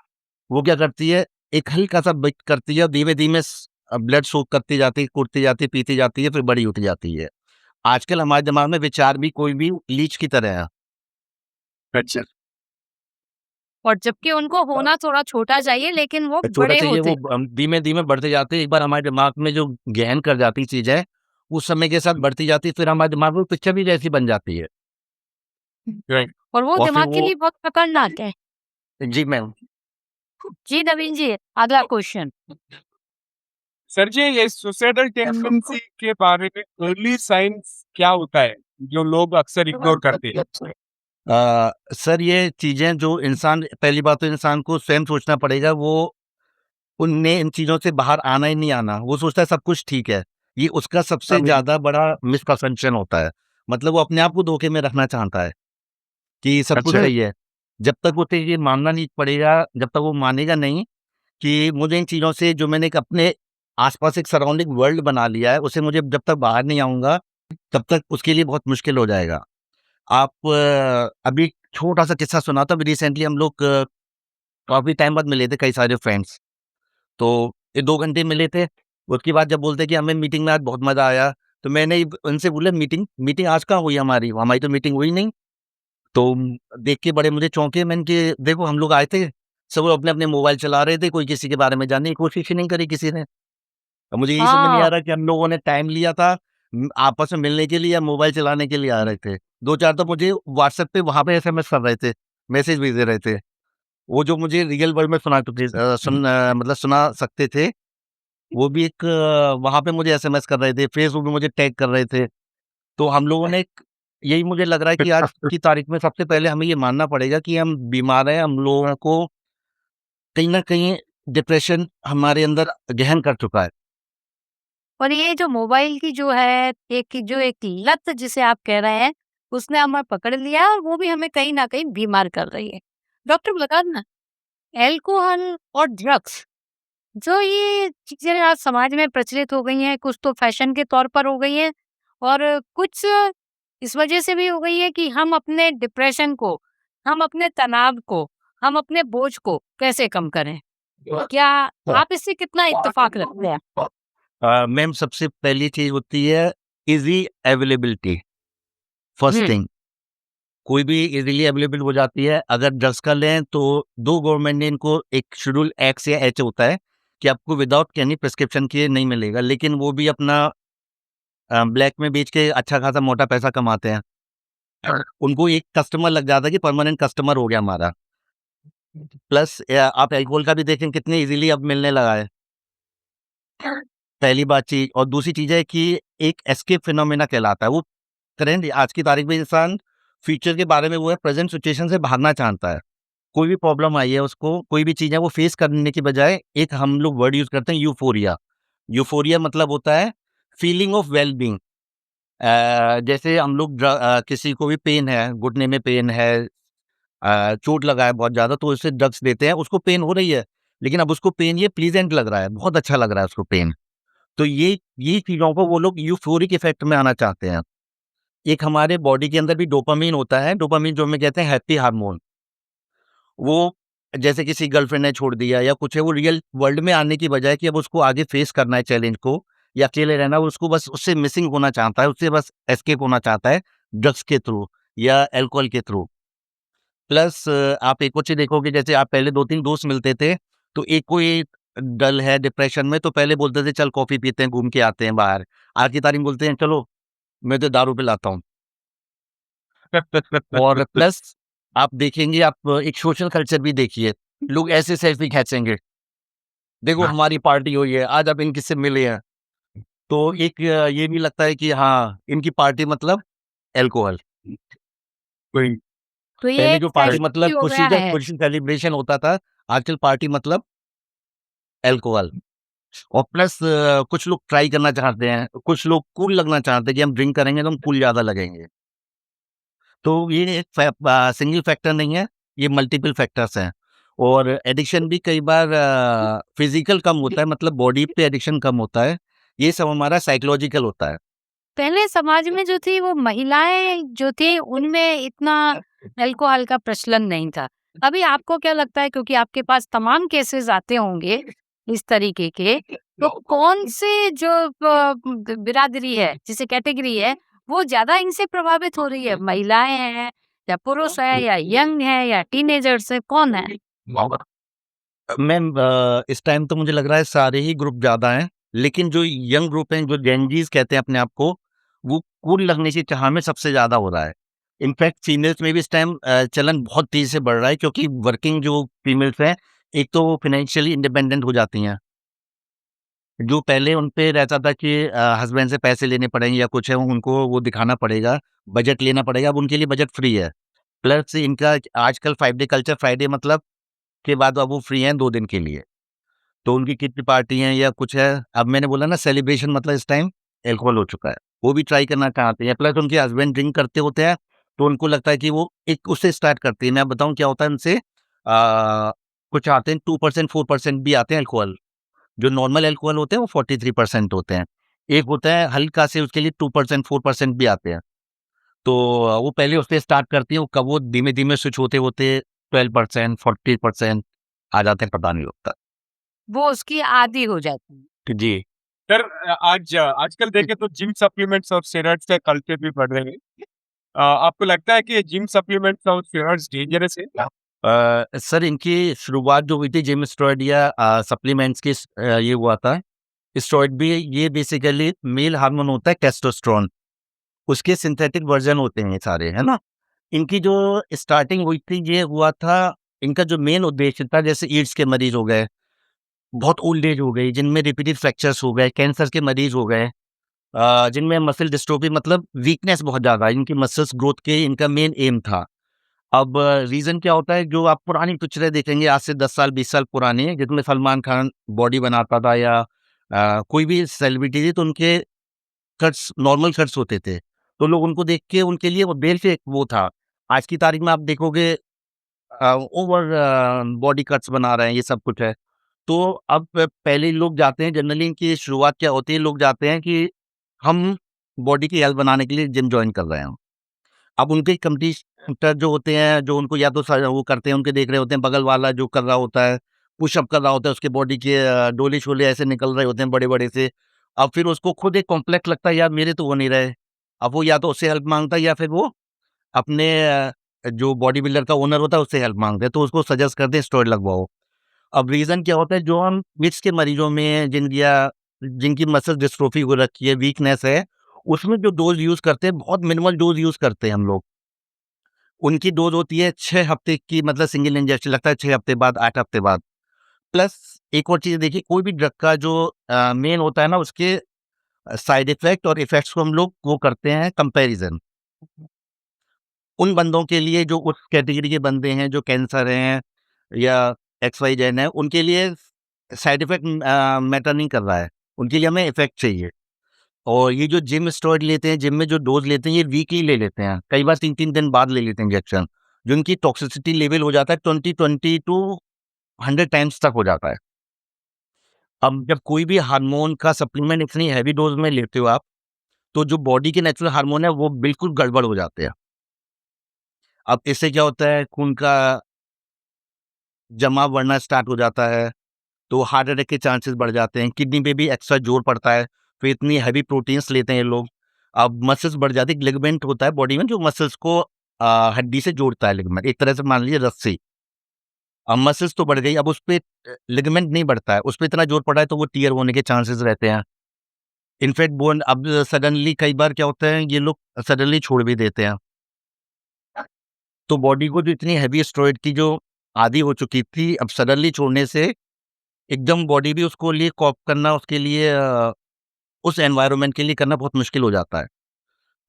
वो क्या करती है, एक हल्का-सा बिट करती है और धीमे-धीमे ब्लड सोक करती जाती है, कूटती जाती है, पीती जाती है, फिर बड़ी होती जाती है। आजकल हमारे दिमाग में विचार भी कोई भी लीच की तरह है। अच्छा। और जबकि उनको होना थोड़ा छोटा चाहिए लेकिन वो छोटा बड़े चाहिए, होते वो धीमे-धीमे बढ़ते जाते हैं। एक बार हमारे दिमाग में जो गहन कर जाती चीज़ें, उस समय के साथ बढ़ती जाती है, फिर हमारे दिमाग में पिक्चर भी जैसी बन जाती है। राइट। और वो और फिर दिमाग के वो लिए बहुत खतरनाक है। जी मैम। जी नवीन जी, अगला क्वेश्चन। सर जी, ये सुसाइडल टेंडेंसी के बारे में अर्ली साइंस क्या होता है, जो लोग अक्सर इग्नोर करते हैं? सर ये चीज़ें जो इंसान, पहली बात तो इंसान को स्वयं सोचना पड़ेगा, वो उनने इन चीज़ों से बाहर आना ही नहीं आना। वो सोचता है सब कुछ ठीक है। ये उसका सबसे समझ ज़्यादा बड़ा मिसपरसेप्शन होता है। मतलब वो अपने आप को धोखे में रखना चाहता है कि सब कुछ अच्छा। सही है। जब तक उसे ये मानना नहीं पड़ेगा, जब तक वो मानेगा नहीं कि मुझे इन चीज़ों से, जो मैंने एक अपने आस-पास एक सराउंडिंग वर्ल्ड बना लिया है, उसे मुझे जब तक बाहर नहीं आऊँगा, तब तक उसके लिए बहुत मुश्किल हो जाएगा। आप अभी छोटा-सा किस्सा सुनाता हूँ। अभी रिसेंटली हम लोग काफ़ी टाइम बाद मिले थे, कई सारे फ्रेंड्स। तो ये 2 घंटे मिले थे। उसके बाद जब बोलते हैं कि हमें मीटिंग में आज बहुत मज़ा आया, तो मैंने उनसे बोला, मीटिंग मीटिंग आज कहाँ हुई हमारी? हमारी तो मीटिंग हुई नहीं। तो देख के बड़े मुझे चौंके। मैंने कि देखो हम लोग आए थे, सब लोग अपने-अपने मोबाइल चला रहे थे, कोई किसी के बारे में जानने की कोशिश ही नहीं करी किसी ने। अब मुझे यही समझ नहीं आ हाँ, रहा कि हम लोगों ने टाइम लिया था आपस में मिलने के लिए या मोबाइल चलाने के लिए आ रहे थे। 2-4 तो मुझे व्हाट्सएप पे वहाँ पे एसएमएस कर रहे थे, मैसेज भेज दे रहे थे। वो जो मुझे रियल वर्ल्ड में मतलब सुना सकते थे, वो भी एक वहाँ पे मुझे एसएमएस कर रहे थे, फेसबुक में मुझे टैग कर रहे थे। तो हम लोगों ने यही मुझे लग रहा है कि आज की तारीख में सबसे पहले हमें ये मानना पड़ेगा कि हम बीमार हैं, हम लोगों को कहीं न कहीं डिप्रेशन हमारे अंदर गहन कर चुका है। और ये जो मोबाइल की जो है एक लत जिसे आप कह रहे हैं, उसने हमें पकड़ लिया है और वो भी हमें कहीं न कहीं बीमार कर रही है। डॉक्टर बता ना, अल्कोहल और ड्रग्स जो ये चीज़ें आज समाज में प्रचलित हो गई हैं, कुछ तो फैशन के तौर पर हो गई हैं और कुछ इस वजह से भी हो गई है कि हम अपने डिप्रेशन को, हम अपने तनाव को, हम अपने बोझ को कैसे कम करें? क्या आप इससे कितना इत्तेफ़ाक रखते हैं? मैम सबसे पहली चीज़ होती है ईज़ी अवेलेबिलिटी, फर्स्ट हुँ, थिंग। कोई भी ईज़िली अवेलेबल हो जाती है। अगर ड्रग्स का लें तो 2 गवर्नमेंट ने इनको एक शेड्यूल एक्स या एच होता है कि आपको विदाउट एनी प्रिस्क्रिप्शन के नहीं मिलेगा, लेकिन वो भी अपना ब्लैक में बेच के अच्छा खासा मोटा पैसा कमाते हैं। उनको एक कस्टमर लग जाता है कि परमानेंट कस्टमर हो गया हमारा। प्लस आप अल्कोहल का भी देखें कितनी ईज़िली अब मिलने लगा है। पहली बात चीज़, और दूसरी चीज़ है कि एक एस्केप फिनोमेना कहलाता है। वो करंट आज की तारीख में इंसान फ्यूचर के बारे में, वो है प्रेज़ेंट सिचुएशन से भागना चाहता है। कोई भी प्रॉब्लम आई है उसको, कोई भी चीज़ है, वो फेस करने की बजाय एक हम लोग वर्ड यूज़ करते हैं यूफ़ोरिया। यूफ़ोरिया मतलब होता है फीलिंग ऑफ वेल बीइंग। जैसे हम लोग किसी को भी पेन है, घुटने में पेन है, चोट लगा है बहुत ज़्यादा, तो उसे ड्रग्स देते हैं, उसको पेन हो रही है, लेकिन अब उसको पेन ये प्लीज़ेंट लग रहा है, बहुत अच्छा लग रहा है उसको पेन। तो ये चीज़ों को वो लोग यूफ़ोरिक इफ़ेक्ट में आना चाहते हैं। एक हमारे बॉडी के अंदर भी डोपामाइन होता है, डोपामाइन जो हमें कहते हैं हैप्पी हार्मोन। वो जैसे किसी गर्लफ्रेंड ने छोड़ दिया या कुछ है, वो रियल वर्ल्ड में आने की बजाय कि अब उसको आगे फेस करना है चैलेंज को या अकेले रहना, वो उसको बस उससे मिसिंग होना चाहता है, उससे बस एस्केप होना चाहता है ड्रग्स के थ्रू या अल्कोहल के थ्रू। प्लस आप एक और चीज़ देखोगे, जैसे आप पहले 2-3 दोस्त मिलते थे, तो एक कोई डल है डिप्रेशन में, तो पहले बोलते थे चल कॉफ़ी पीते हैं, घूम के आते हैं बाहर। आज की तारीख में बोलते हैं चलो मैं तो दारू पिलाता हूँ। और प्लस आप देखेंगे, आप एक सोशल कल्चर भी देखिए, लोग ऐसे सेल्फी खींचेंगे, देखो हमारी पार्टी हुई है, आज आप इनकी से मिले हैं। तो एक ये भी लगता है कि हाँ, इनकी पार्टी मतलब अल्कोहल। वही। तो ये पहले एक जो पार्टी फैशन मतलब भी हो गया है। खुशी सेलिब्रेशन होता था, आजकल पार्टी मतलब अल्कोहल। और प्लस कुछ लोग ट्राई करना चाहते हैं, कुछ लोग कूल लगना चाहते हैं कि हम ड्रिंक करेंगे तो हम कूल ज़्यादा लगेंगे। तो ये एक सिंगल फैक्टर नहीं है, ये मल्टीपल फैक्टर्स हैं। और एडिक्शन भी कई बार फिज़िकल कम होता है, मतलब बॉडी पे एडिक्शन कम होता है, ये सब हमारा साइकोलॉजिकल होता है। पहले समाज में जो थी वो महिलाएं जो थी उनमें इतना अल्कोहल का प्रचलन नहीं था। अभी आपको क्या लगता है, क्योंकि आपके पास तमाम केसेस आते होंगे इस तरीके के, तो कौन से जो बिरादरी है, जिसे कैटेगरी है, वो ज्यादा इनसे प्रभावित हो रही है? महिलाएं हैं या पुरुष है या यंग है या टीनेजर्स है, कौन है? मैम इस टाइम तो मुझे लग रहा है सारे ही ग्रुप ज़्यादा हैं, लेकिन जो यंग ग्रुप हैं, जो जेनज़ीज़ कहते हैं अपने आप को, वो कूल लगने की चाह में सबसे ज़्यादा हो रहा है। इनफैक्ट फीमेल्स में भी इस टाइम चलन बहुत तेज़ी से बढ़ रहा है, क्योंकि वर्किंग जो फीमेल्स हैं, एक तो वो फाइनेंशियली इंडिपेंडेंट हो जाती हैं। जो पहले उन पे रहता था कि हस्बैंड से पैसे लेने पड़ेंगे या कुछ है, उनको वो दिखाना पड़ेगा, बजट लेना पड़ेगा, अब उनके लिए बजट फ्री है। प्लस इनका आजकल 5 डे कल्चर, फ्राइडे मतलब के बाद अब वो फ्री हैं 2 दिन के लिए। तो उनकी कितनी पार्टी है या कुछ है, अब मैंने बोला ना सेलिब्रेशन मतलब इस टाइम अल्कोहल हो चुका है। वो भी ट्राई करना चाहते हैं, प्लस उनके हस्बैंड ड्रिंक करते होते हैं, तो उनको लगता है कि वो एक उससे स्टार्ट करते हैं। मैं बताऊँ क्या होता है उनसे, कुछ आते हैं 2% 4% भी आते हैं अल्कोहल। जो नॉर्मल अल्कोहल होते हैं वो 43% होते हैं। एक होता है हल्का से, उसके लिए 2% 4% भी आते हैं। तो वो पहले उससे स्टार्ट करती हैं, वो कब वो धीमे-धीमे स्विच होते-होते 12% 40% आ जाते हैं, पता नहीं लगता। वो उसकी आदी हो जाती है। जी। सर आजकल देखें तो जिम सप्लीमेंट्स और स्टेरॉइड्स का कल्चर भी बढ़ रहे हैं। आपको लगता है कि जिम सप्लीमेंट्स और स्टेरॉइड्स डेंजरस है? सर इनकी शुरुआत जो हुई थी जिम स्टेरॉइड या सप्लीमेंट्स की, ये हुआ था। स्टेरॉइड भी ये बेसिकली मेल हार्मोन होता है टेस्टोस्टेरोन, उसके सिंथेटिक वर्जन होते हैं ये सारे, है ना? इनकी जो स्टार्टिंग हुई थी, ये हुआ था, इनका जो मेन उद्देश्य था, जैसे एड्स के मरीज हो गए, बहुत ओल्ड एज हो गई, जिनमें रिपीटेड फ्रैक्चर्स हो गए, कैंसर के मरीज हो गए, जिनमें मसल डिस्ट्रोफी मतलब वीकनेस बहुत ज़्यादा, इनकी मसल्स ग्रोथ के इनका मेन एम था। अब रीज़न क्या होता है, जो आप पुरानी पिक्चरें देखेंगे आज से 10 साल 20 साल पुरानी, जिसमें सलमान खान बॉडी बनाता था या कोई भी सेलिब्रिटी थी, तो उनके कट्स नॉर्मल कट्स होते थे। तो लोग उनको देख के उनके लिए वो बेल फेक वो था। आज की तारीख में आप देखोगे ओवर बॉडी कट्स बना रहे हैं, ये सब कुछ है। तो अब पहले लोग जाते हैं, जनरली इनकी शुरुआत क्या होती है, लोग जाते हैं कि हम बॉडी की हेल्थ बनाने के लिए जिम जॉइन कर रहे हैं। अब उनके कंपटीटर जो होते हैं, जो उनको या तो वो करते हैं, उनके देख रहे होते हैं, बगल वाला जो कर रहा होता है, पुशअप कर रहा होता है, उसके बॉडी के डोले-शोले ऐसे निकल रहे होते हैं बड़े-बड़े से। अब फिर उसको खुद एक कॉम्प्लेक्स लगता है, यार मेरे तो हो नहीं रहे। अब वो या तो उससे हेल्प माँगता है या फिर वो अपने जो बॉडी बिल्डर का ओनर होता है उससे हेल्प माँगते हैं, तो उसको सजेस्ट करते हैं स्टेरॉइड लगवाओ। अब रीज़न क्या होता है, जो हम मिर्च के मरीजों में जिनकी मसल डिस्ट्रोफी हो रखी है, वीकनेस है, उसमें जो डोज़ यूज़ करते हैं, बहुत मिनिमल डोज़ यूज़ करते हैं हम लोग। उनकी डोज़ होती है 6 हफ्ते की, मतलब सिंगल इंजेक्शन लगता है 6 हफ्ते बाद, 8 हफ्ते बाद। प्लस एक और चीज़ देखिए, कोई भी ड्रग का जो मेन होता है ना, उसके साइड इफ़ेक्ट और इफ़ेक्ट्स को हम लोग वो करते हैं कंपैरिज़न। उन बंदों के लिए जो उस कैटेगरी के बंदे हैं, जो कैंसर हैं या एक्स-वाई-ज़ेड हैं, उनके लिए साइड इफ़ेक्ट मैटर नहीं कर रहा है। उनके लिए हमें इफ़ेक्ट चाहिए। और ये जो जिम स्टेरॉइड लेते हैं, जिम में जो डोज़ लेते हैं, ये वीकली ले लेते हैं। कई बार 3-3 दिन बाद ले लेते हैं इंजेक्शन। जो इनकी टॉक्सिसिटी लेवल हो जाता है 20 टू 100 टाइम्स तक हो जाता है। अब जब कोई भी हार्मोन का सप्लीमेंट इतनी हेवी डोज़ में लेते हो आप, तो जो बॉडी के नेचुरल हार्मोन है, वो बिल्कुल गड़बड़ हो जाते हैं। अब इससे क्या होता है, खून का जमाव बढ़ना स्टार्ट हो जाता है, तो हार्ट अटैक के चांसेस बढ़ जाते हैं, किडनी पे भी एक्स्ट्रा जोर पड़ता है, फिर इतनी हेवी प्रोटीन्स लेते हैं ये लोग। अब मसल्स बढ़ जाती है, लिगामेंट होता है बॉडी में जो मसल्स को हड्डी से जोड़ता है, लिगामेंट एक तरह से मान लीजिए रस्सी। अब मसल्स तो बढ़ गई, अब उसपे लिगामेंट नहीं बढ़ता है, उसपे इतना जोर पड़ा है तो वो टियर होने के चांसेस रहते हैं। इनफैक्ट वो अब सडनली कई बार क्या होता है, ये लोग सडनली छोड़ भी देते हैं। तो बॉडी को जो इतनी हेवी स्टेरॉइड की जो आदी हो चुकी थी, अब सडनली छोड़ने से एकदम बॉडी भी उसको लिए कॉप करना, उसके लिए उस एनवायरनमेंट के लिए करना बहुत मुश्किल हो जाता है।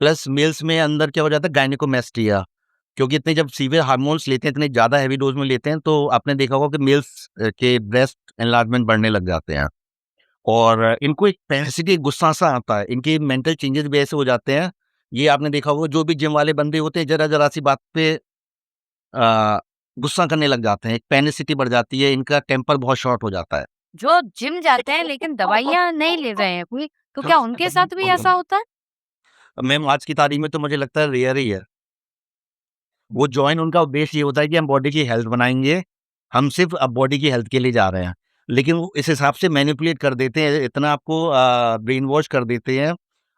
प्लस मेल्स में अंदर क्या हो जाता है, गायनेकोमेस्टिया, क्योंकि इतने जब सीवियर हार्मोन्स लेते हैं, इतने ज़्यादा हेवी डोज में लेते हैं, तो आपने देखा होगा कि मेल्स के ब्रेस्ट एनलार्जमेंट बढ़ने लग जाते हैं और इनको एक पैरासिटिक गुस्सा-सा आता है, इनके मेंटल चेंजेस भी ऐसे हो जाते हैं। ये आपने देखा होगा, जो भी जिम वाले बंदे होते हैं, ज़रा-ज़रा सी बात पे अ, गुस्सा करने लग जाते हैं, एक पैनिसिटी बढ़ जाती है, इनका टेम्पर बहुत शॉर्ट हो जाता है। जो जिम जाते हैं लेकिन दवाइयाँ नहीं ले रहे हैं कोई, तो क्या उनके साथ भी ऐसा होता है? मैम आज की तारीख में तो मुझे लगता है रेयर ही है। वो जॉइन उनका उद्देश्य ये होता है कि हम बॉडी की हेल्थ बनाएँगे, हम सिर्फ़ अब बॉडी की हेल्थ के लिए जा रहे हैं। लेकिन वो इस हिसाब से मैनिपुलेट कर देते हैं, इतना आपको ब्रेन वॉश कर देते हैं,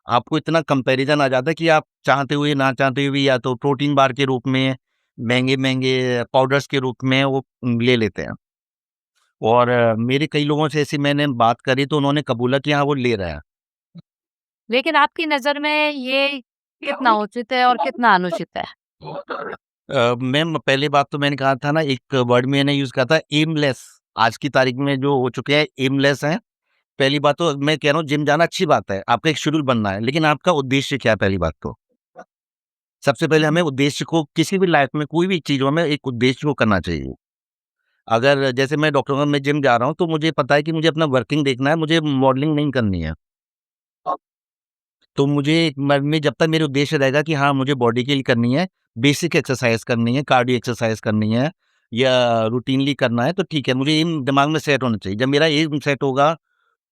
आपको इतना कंपैरिज़न आ जाता है कि आप चाहते हुए, ना चाहते हुए भी या तो प्रोटीन बार के रूप में, महँगे-महँगे पाउडर्स के रूप में वो ले लेते हैं। और मेरे कई लोगों से ऐसी मैंने बात करी तो उन्होंने कबूला कि हाँ, वो ले रहे हैं। लेकिन आपकी नज़र में ये कितना उचित है और कितना अनुचित है? मैम पहली बात तो मैंने कहा था ना, एक वर्ड मैंने यूज़ किया था, एमलेस। आज की तारीख में जो हो चुके हैं एमलेस हैं। पहली बात तो मैं कह रहा हूँ, जिम जाना अच्छी बात है, आपका एक शेड्यूल बनना है, लेकिन आपका उद्देश्य क्या है पहली बात तो? सबसे पहले हमें उद्देश्य को किसी भी लाइफ में कोई भी चीज़ों में एक उद्देश्य को करना चाहिए। अगर जैसे मैं डॉक्टर मैं जिम जा रहा हूँ तो मुझे पता है कि मुझे अपना वर्किंग देखना है, मुझे मॉडलिंग नहीं करनी है। तो मुझे मन में जब तक मेरे उद्देश्य रहेगा कि हाँ, मुझे बॉडी के लिए करनी है, बेसिक एक्सरसाइज़ करनी है, कार्डियो एक्सरसाइज़ करनी है या रूटीनली करना है, तो ठीक है, मुझे एम दिमाग में सेट होना चाहिए। जब मेरा एम सेट होगा,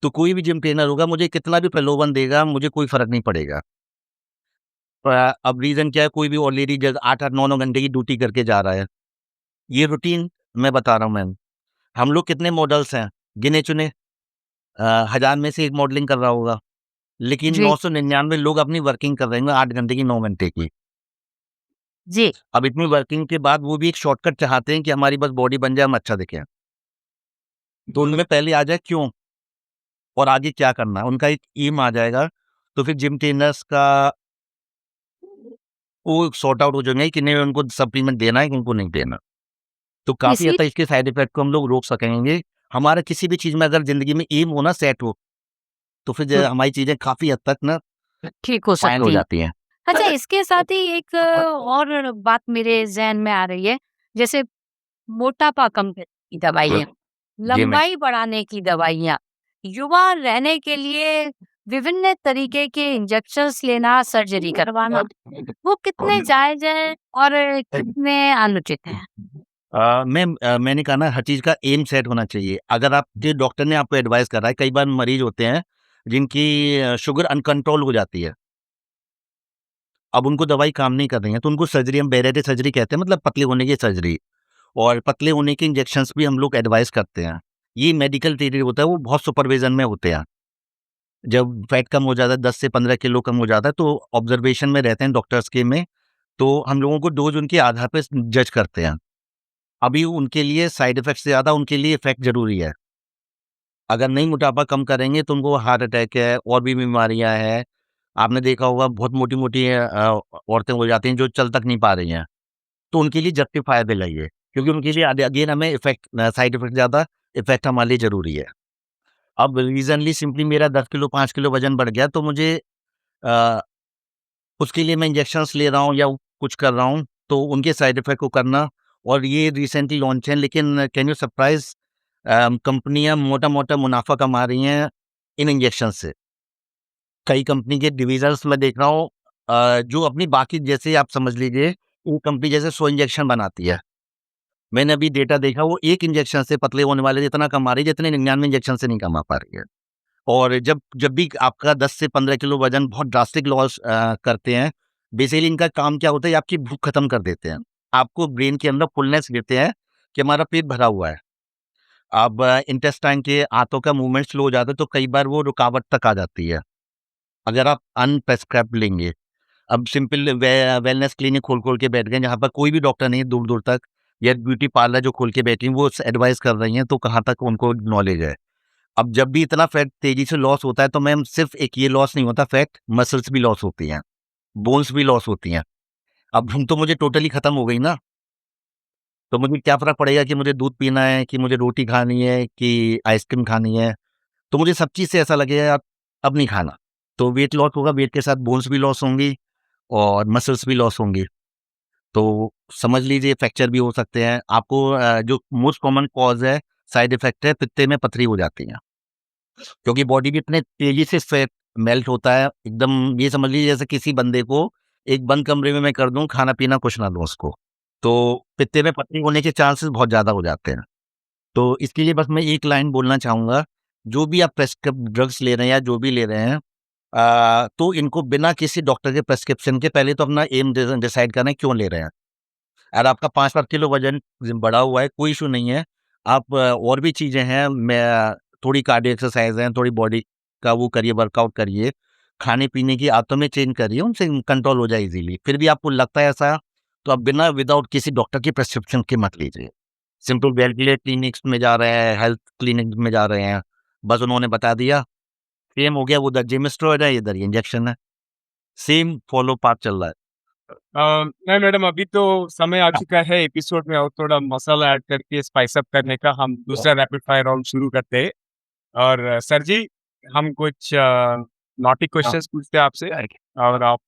तो कोई भी जिम ट्रेनर होगा, मुझे कितना भी प्रलोभन देगा, मुझे कोई फ़र्क नहीं पड़ेगा। अब रीज़न क्या है, कोई भी ऑलरेडी जब 8-8, 9-9 घंटे की ड्यूटी करके जा रहा है। ये रूटीन मैं बता रहा हूँ मैम, हम लोग कितने मॉडल्स हैं, गिने-चुने 1000 में से 1 मॉडलिंग कर रहा होगा, लेकिन जी, 999 लोग अपनी वर्किंग कर रहे होंगे 8 घंटे की, 9 घंटे की। जी। अब इतनी वर्किंग के बाद वो भी एक शॉर्टकट चाहते हैं कि हमारी बस बॉडी बन जाए, हम अच्छा दिखें। तो उनमें पहले आ जाए क्यों और आगे क्या करना है, उनका एक एम आ जाएगा, तो फिर जिम ट्रेनर्स का वो सॉर्ट आउट हो जाएंगे कि नहीं उनको सप्लीमेंट देना है कि उनको नहीं देना। तो काफ़ी हद इसी तक इसके साइड इफ़ेक्ट को हम लोग रोक सकेंगे। हमारा किसी भी चीज़ में अगर ज़िंदगी में एम हो ना, सेट हो, तो फिर हुँ, हमारी चीज़ें काफ़ी हद तक ना ठीक हो फाइन हो सकती हैं। जाती हैं। अच्छा, इसके साथ ही एक और बात मेरे ज़हन में आ रही है, जैसे मोटापा कम करने की दवाइयाँ, जी मैं लंबाई बढ़ाने की दवाइयाँ, युवा रहने के लिए विभिन्न तरीके के इंजेक्शंस लेना, सर्जरी करवाना, वो कितने जायज़ हैं और कितने अनुचित हैं? मैंने कहा ना, हर चीज़ का एम सेट होना चाहिए। अगर आपके डॉक्टर ने आपको एडवाइस करा है, कई बार मरीज़ होते हैं जिनकी शुगर अनकंट्रोल हो जाती है। अब उनको दवाई काम नहीं कर रही है, तो उनको सर्जरी, हम बैरेटे सर्जरी कहते हैं, मतलब पतले होने की सर्जरी, और पतले होने के इंजेक्शंस भी हम लोग एडवाइस करते हैं। ये मेडिकल ट्रीटेड होता है, वो बहुत सुपरविज़न में होते हैं। जब फैट कम हो जाता है, 10 से 15 किलो कम हो जाता है, तो ऑब्जर्वेशन में रहते हैं डॉक्टर्स के में, तो हम लोगों को डोज़ उनके आधार पे जज करते हैं। अभी उनके लिए साइड इफ़ेक्ट से ज़्यादा उनके लिए इफ़ेक्ट ज़रूरी है। अगर नहीं मोटापा कम करेंगे तो उनको हार्ट अटैक है, और भी बीमारियाँ हैं। आपने देखा होगा बहुत मोटी-मोटी औरतें हो जाती हैं जो चल तक नहीं पा रही हैं। तो उनके लिए जस्टिफाएबल है ये, क्योंकि उनके लिए अगेन हमें साइड इफ़ेक्ट ज़्यादा, इफ़ेक्ट हमारे लिए ज़रूरी है। अब रीज़नली सिंपली मेरा 10 किलो 5 किलो वज़न बढ़ गया, तो मुझे अ, उसके लिए मैं इंजेक्शंस ले रहा हूँ या कुछ कर रहा हूँ, तो उनके साइड इफ़ेक्ट को करना, और ये रिसेंटली लॉन्च है, लेकिन कैन यू सरप्राइज़, कंपनियाँ मोटा-मोटा मुनाफ़ा कमा रही हैं इन इंजेक्शन से। कई कंपनी के डिविज़न्स मैं देख रहा हूँ, जो अपनी बाकी, जैसे आप समझ लीजिए, वो कंपनी जैसे 100 इंजेक्शन बनाती है। मैंने अभी डेटा देखा, वो 1 इंजेक्शन से पतले होने वाले जितना कमा रही है, जितने 99 इंजेक्शन से नहीं कमा पा रही है। और जब जब भी आपका 10 से 15 किलो वज़न बहुत ड्रास्टिक लॉस करते हैं, बेसिकली इनका काम क्या होता है, ये आपकी भूख खत्म कर देते हैं। आपको ब्रेन के अंदर फुलनेस देते हैं कि हमारा पेट भरा हुआ है। अब इंटेस्टाइन के आंतों का मूवमेंट स्लो हो जाता है, तो कई बार वो रुकावट तक आ जाती है, अगर आप अनप्रिस्क्राइब्ड लेंगे। अब सिंपल वेलनेस क्लिनिक खोल-खोल के बैठ गए, जहाँ पर कोई भी डॉक्टर नहीं है दूर-दूर तक, या ब्यूटी पार्लर जो खोल के बैठी हैं, वो एडवाइस कर रही हैं, तो कहाँ तक उनको नॉलेज है। अब जब भी इतना फैट तेज़ी से लॉस होता है तो मैम सिर्फ़ एक ये लॉस नहीं होता फैट, मसल्स भी लॉस होती हैं, बोन्स भी लॉस होती हैं। अब भूख तो मुझे टोटली खत्म हो गई ना, तो मुझे क्या फ़र्क पड़ेगा कि मुझे दूध पीना है, कि मुझे रोटी खानी है, कि आइसक्रीम खानी है। तो मुझे सब चीज़ से ऐसा लगेगा अब नहीं खाना। तो वेट लॉस होगा, वेट के साथ बोन्स भी लॉस होंगी और मसल्स भी लॉस होंगी। तो समझ लीजिए फ्रैक्चर भी हो सकते हैं। आपको जो मोस्ट कॉमन कॉज़ है, साइड इफ़ेक्ट है, पित्ते में पथरी हो जाती है। क्योंकि बॉडी में इतने तेज़ी से फैट मेल्ट होता है, एकदम ये समझ लीजिए जैसे किसी बंदे को एक बंद कमरे में मैं कर दूँ, खाना-पीना कुछ ना दूँ उसको। तो पित्ते में पथरी होने के चांसेस बहुत ज़्यादा हो जाते हैं। तो इसके लिए बस मैं एक लाइन बोलना चाहूँगा, जो भी आप प्रेस्क्रिप्ट ड्रग्स ले रहे हैं या जो भी ले रहे हैं तो इनको बिना किसी डॉक्टर के प्रिस्क्रिप्शन के पहले तो अपना एम डिसाइड करना है क्यों ले रहे हैं। अगर आपका 5-7 किलो वज़न बढ़ा हुआ है, कोई इश्यू नहीं है। आप और भी चीज़ें हैं, मैं थोड़ी कार्डियो एक्सरसाइज़ हैं, थोड़ी बॉडी का वो करिए, वर्कआउट करिए, खाने-पीने की आदतों में चेंज करिए, उनसे कंट्रोल हो जाए ईज़िली। फिर भी आपको लगता है ऐसा, तो आप बिना विदाउट किसी डॉक्टर की प्रिस्क्रिप्शन के मत लीजिए। सिंपल वेल के लिए क्लिनिक्स में जा रहे हैं, हेल्थ क्लिनिक में जा रहे हैं, बस उन्होंने बता दिया, सेम हो गया, वो उधर जिम स्टेरॉइड है, इधर ये इंजेक्शन है। सेम फॉलो पाथ चल रहा है। नहीं मैडम, अभी तो समय आ चुका है एपिसोड में और थोड़ा मसाला ऐड करके स्पाइस अप करने का। हम दूसरा रैपिड फायर राउंड शुरू करते हैं। और सर जी, हम कुछ नॉटी क्वेश्चंस पूछते हैं आपसे और आप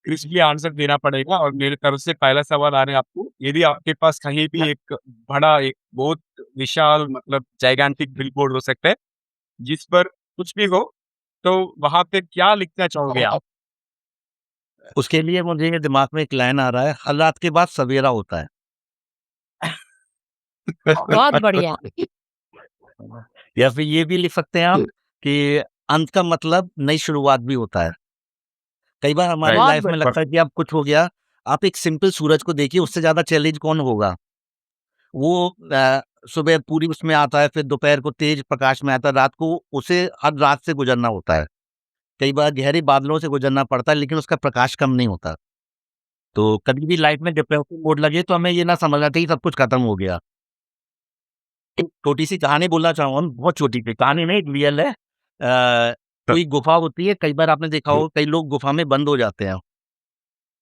क्रिस्पली आंसर देना पड़ेगा। और मेरी तरफ से पहला सवाल आ रहा है आपको, यदि आपके पास कहीं भी एक बड़ा, एक बहुत विशाल, मतलब जाइगेंटिक बिलबोर्ड हो सकता है जिस पर कुछ भी हो, तो वहां पे क्या लिखना चाहोगे आप? उसके लिए मुझे दिमाग में एक लाइन आ रहा है, हर रात के बाद सवेरा होता है। बहुत बढ़िया। या फिर ये भी लिख सकते हैं आप कि अंत का मतलब नई शुरुआत भी होता है। कई बार हमारी बहुत लाइफ में बढ़िया। लगता है कि अब कुछ हो गया, आप एक सिंपल सूरज को देखिए, उससे ज़्यादा चैलेंज कौन होगा? वो सुबह पूरी उसमें आता है, फिर दोपहर को तेज प्रकाश में आता है, रात को उसे हर रात से गुज़रना होता है। कई बार गहरे बादलों से गुज़रना पड़ता है, लेकिन उसका प्रकाश कम नहीं होता। तो कभी भी लाइफ में डिप्रेसिव मोड लगे, तो हमें ये ना समझना चाहिए सब कुछ खत्म हो गया। एक छोटी-सी कहानी बोलना चाहूँगा, बहुत छोटी-सी कहानी नहीं, रियल है। कोई गुफ़ा होती है, कई बार आपने देखा होगा कई लोग गुफ़ा में बंद हो जाते हैं।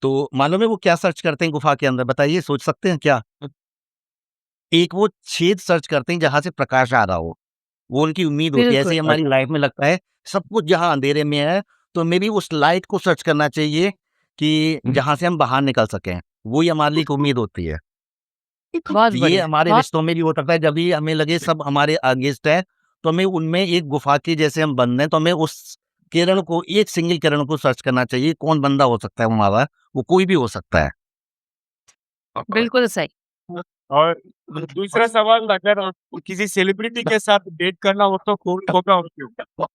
तो मालूम है वो क्या सर्च करते हैं गुफ़ा के अंदर? बताइए, सोच सकते हैं क्या? एक वो छेद सर्च करते हैं जहाँ से प्रकाश आ रहा हो। वो उनकी उम्मीद होती है। ऐसे बिल्कुल। ही हमारी लाइफ में लगता है सब कुछ जहाँ अंधेरे में है, तो मे बी उस लाइट को सर्च करना चाहिए कि जहाँ से हम बाहर निकल सकें। वही हमारे लिए एक उम्मीद होती है। बहुत ये बढ़िया। हमारे बहुत रिश्तों में भी हो सकता है, जब भी हमें लगे सब हमारे अगेंस्ट है, तो हमें उनमें एक गुफ़ा के जैसे हम बंद हैं, तो हमें उस किरण को, एक सिंगल किरण को सर्च करना चाहिए। कौन बंदा हो सकता है हमारा? वो कोई भी हो सकता है। बिल्कुल सही। और दूसरा सवाल, अगर आपको किसी सेलिब्रिटी के साथ डेट करना हो तो कौन होगा और क्यों?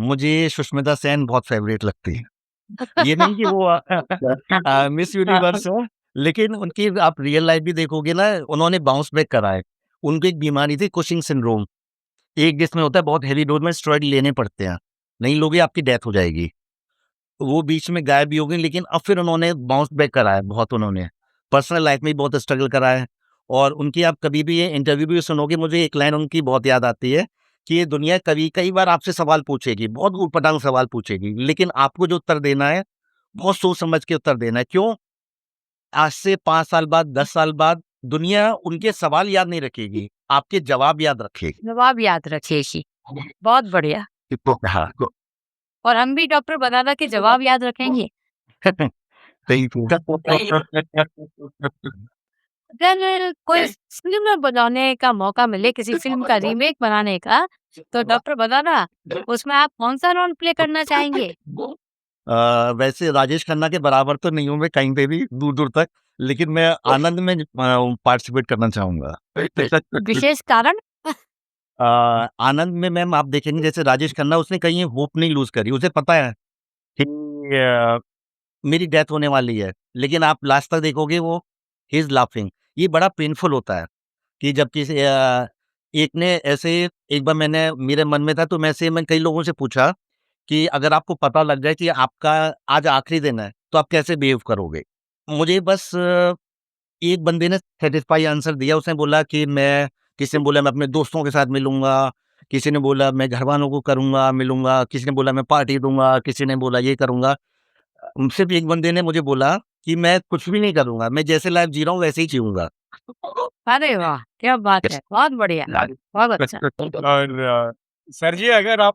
मुझे सुष्मिता सेन बहुत फ़ेवरेट लगती है। ये नहीं कि वो मिस यूनिवर्स हो, लेकिन उनकी आप रियल लाइफ़ भी देखोगे ना, उन्होंने बाउंस बैक करा है। उनको एक बीमारी थी, कुशिंग सिंड्रोम। एक जिसमें होता है बहुत हेवी डोज़ में स्टेरॉइड लेने पड़ते हैं। नहीं लोगे आपकी डेथ हो जाएगी। वो बीच में गायब भी हो गई, लेकिन अब फिर उन्होंने बाउंस बैक करा है बहुत उन्होंने। पर्सनल लाइफ़ में भी बहुत स्ट्रगल करा है और उनकी आप कभी भी ये इंटरव्यू भी सुनोगे, मुझे एक लाइन उनकी बहुत याद आती है कि ये दुनिया कभी कई बार आपसे सवाल पूछेगी, बहुत ऊट-पटांग सवाल पूछेगी, लेकिन आपको जो उत्तर देना है, बहुत सोच समझ के उत्तर देना है। क्यों? आज से 5 साल बाद, 10 साल बाद दुनिया उनके सवाल याद नहीं रखेगी, आपके जवाब याद रखेगी। जवाब याद रखेगी। बहुत बढ़िया। हाँ, और हम भी डॉक्टर बनाना के जवाब याद रखेंगे। Thank you. अगर कोई फ़िल्म बनाने का मौका मिले, किसी फ़िल्म का रीमेक बनाने का, तो डॉक्टर बनाना, उसमें आप कौन-सा रोल प्ले करना चाहेंगे? वैसे राजेश खन्ना के बराबर तो नहीं हूँ मैं कहीं पे भी, दूर-दूर तक, लेकिन मैं आनंद में पार्टिसिपेट करना चाहूँगा। विशेष कारण? आनंद में मैम आप देखेंगे जैसे राजेश खन्ना, उसने कहीं होप नहीं लूज़ करी। उसे पता है कि मेरी डेथ होने वाली है, लेकिन आप लास्ट तक देखोगे वो ही इज़ लाफिंग। ये बड़ा पेनफुल होता है कि जब किसी एक ने ऐसे, एक बार मैंने, मेरे मन में था, तो मैं कई लोगों से पूछा कि अगर आपको पता लग जाए कि आपका आज आखिरी दिन है, तो आप कैसे बिहेव करोगे? मुझे बस एक बंदे ने सैटिस्फाई आंसर दिया, उसने बोला कि मैं किसी ने बोला मैं अपने दोस्तों के साथ मिलूँगा, किसी ने बोला मैं घरवालों को करूँगा, मिलूँगा, किसी ने बोला मैं पार्टी दूँगा, किसी ने बोला ये करूँगा। सिर्फ़ एक बंदे ने मुझे बोला कि मैं कुछ भी नहीं करूँगा, मैं जैसे लाइफ़ जी रहा हूँ वैसे ही जीऊँगा। अरे वाह! क्या बात है, बहुत बढ़िया, बहुत अच्छा। और सर जी, अगर आप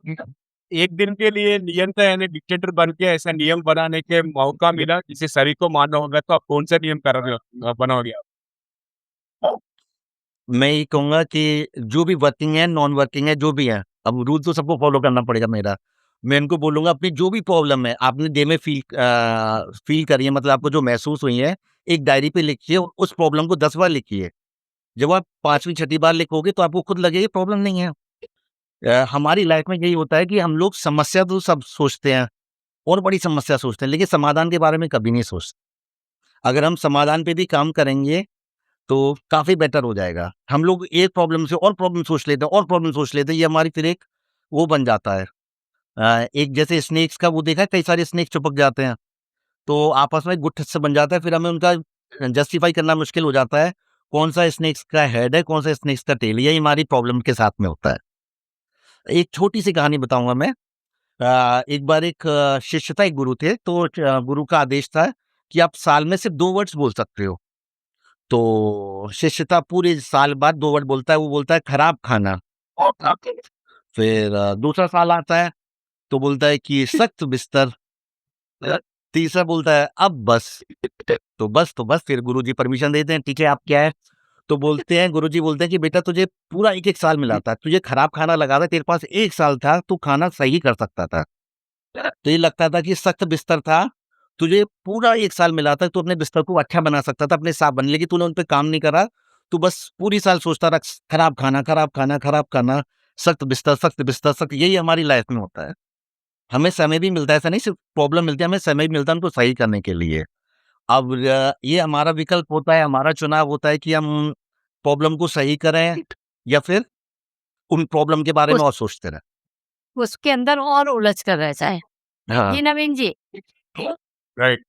एक दिन के लिए नियंता यानी डिक्टेटर बन के ऐसा नियम बनाने के मौका मिला, जिसे सभी को मानना होगा, तो आप कौन-सा नियम बनाओगे आप? मैं ये कहूँगा कि जो भी वर्किंग है, नॉन वर्किंग है, जो भी है, अब रूल तो सबको फ़ॉलो करना पड़ेगा मेरा। मैं इनको बोलूँगा अपनी जो भी प्रॉब्लम है, आपने डे में फ़ील करी है मतलब आपको जो महसूस हुई है, एक डायरी पे लिखिए और उस प्रॉब्लम को 10 बार लिखिए। जब आप 5वीं छठी बार लिखोगे तो आपको खुद लगेगा प्रॉब्लम नहीं है। हमारी लाइफ़ में यही होता है कि हम लोग समस्या तो सब सोचते हैं और बड़ी समस्या सोचते हैं, लेकिन समाधान के बारे में कभी नहीं सोचते। अगर हम समाधान पे भी काम करेंगे तो काफ़ी बेटर हो जाएगा। हम लोग एक प्रॉब्लम से और प्रॉब्लम सोच लेते हैं और प्रॉब्लम सोच लेते हैं, ये हमारी फिर एक वो बन जाता है। एक जैसे स्नेक्स का वो देखा है, कई सारे स्नेक चिपक जाते हैं, तो आपस में गुत्थ से बन जाता है, फिर हमें उनका जस्टिफाई करना मुश्किल हो जाता है, कौन-सा स्नेक्स का हेड है, कौन-सा स्नेक्स का टेल है, यही हमारी प्रॉब्लम के साथ में होता है। एक छोटी-सी कहानी बताऊँगा मैं। एक बार एक शिष्य था, एक गुरु थे, तो गुरु का आदेश था कि आप साल में सिर्फ 2 वर्ड्स बोल सकते हो। तो शिष्य था पूरे साल बाद 2 वर्ड बोलता है, वो बोलता है खराब खाना। फिर दूसरा साल आता है, तो बोलता है कि सख्त बिस्तर। तीसरा बोलता है अब बस। तो बस फिर गुरुजी परमिशन देते हैं, ठीक है, अब क्या है? तो बोलते हैं गुरुजी बोलते हैं कि बेटा तुझे पूरा 1-1 साल मिला था, तुझे खराब खाना लगा था, तेरे पास 1 साल था, तू खाना सही कर सकता था। तुझे लगता था कि सख्त बिस्तर था, तुझे पूरा 1 साल मिला था, तू अपने बिस्तर को अच्छा बना सकता था, अपने साफ बन, लेकिन तूने उन पे काम नहीं करा। तू बस पूरी साल सोचता रहा खराब खाना, खराब खाना, खराब खाना, सख्त बिस्तर, सख्त, यही हमारी लाइफ में होता है। हमें समय भी मिलता है, ऐसा नहीं सिर्फ प्रॉब्लम मिलती है, हमें समय भी मिलता है उनको सही करने के लिए। अब ये हमारा विकल्प होता है, हमारा चुनाव होता है कि हम प्रॉब्लम को सही करें या फिर उन प्रॉब्लम के बारे में उस और सोचते रहें। उसके अंदर और उलझ कर रह जाएँ। हाँ। जी, नवीन जी। राइट।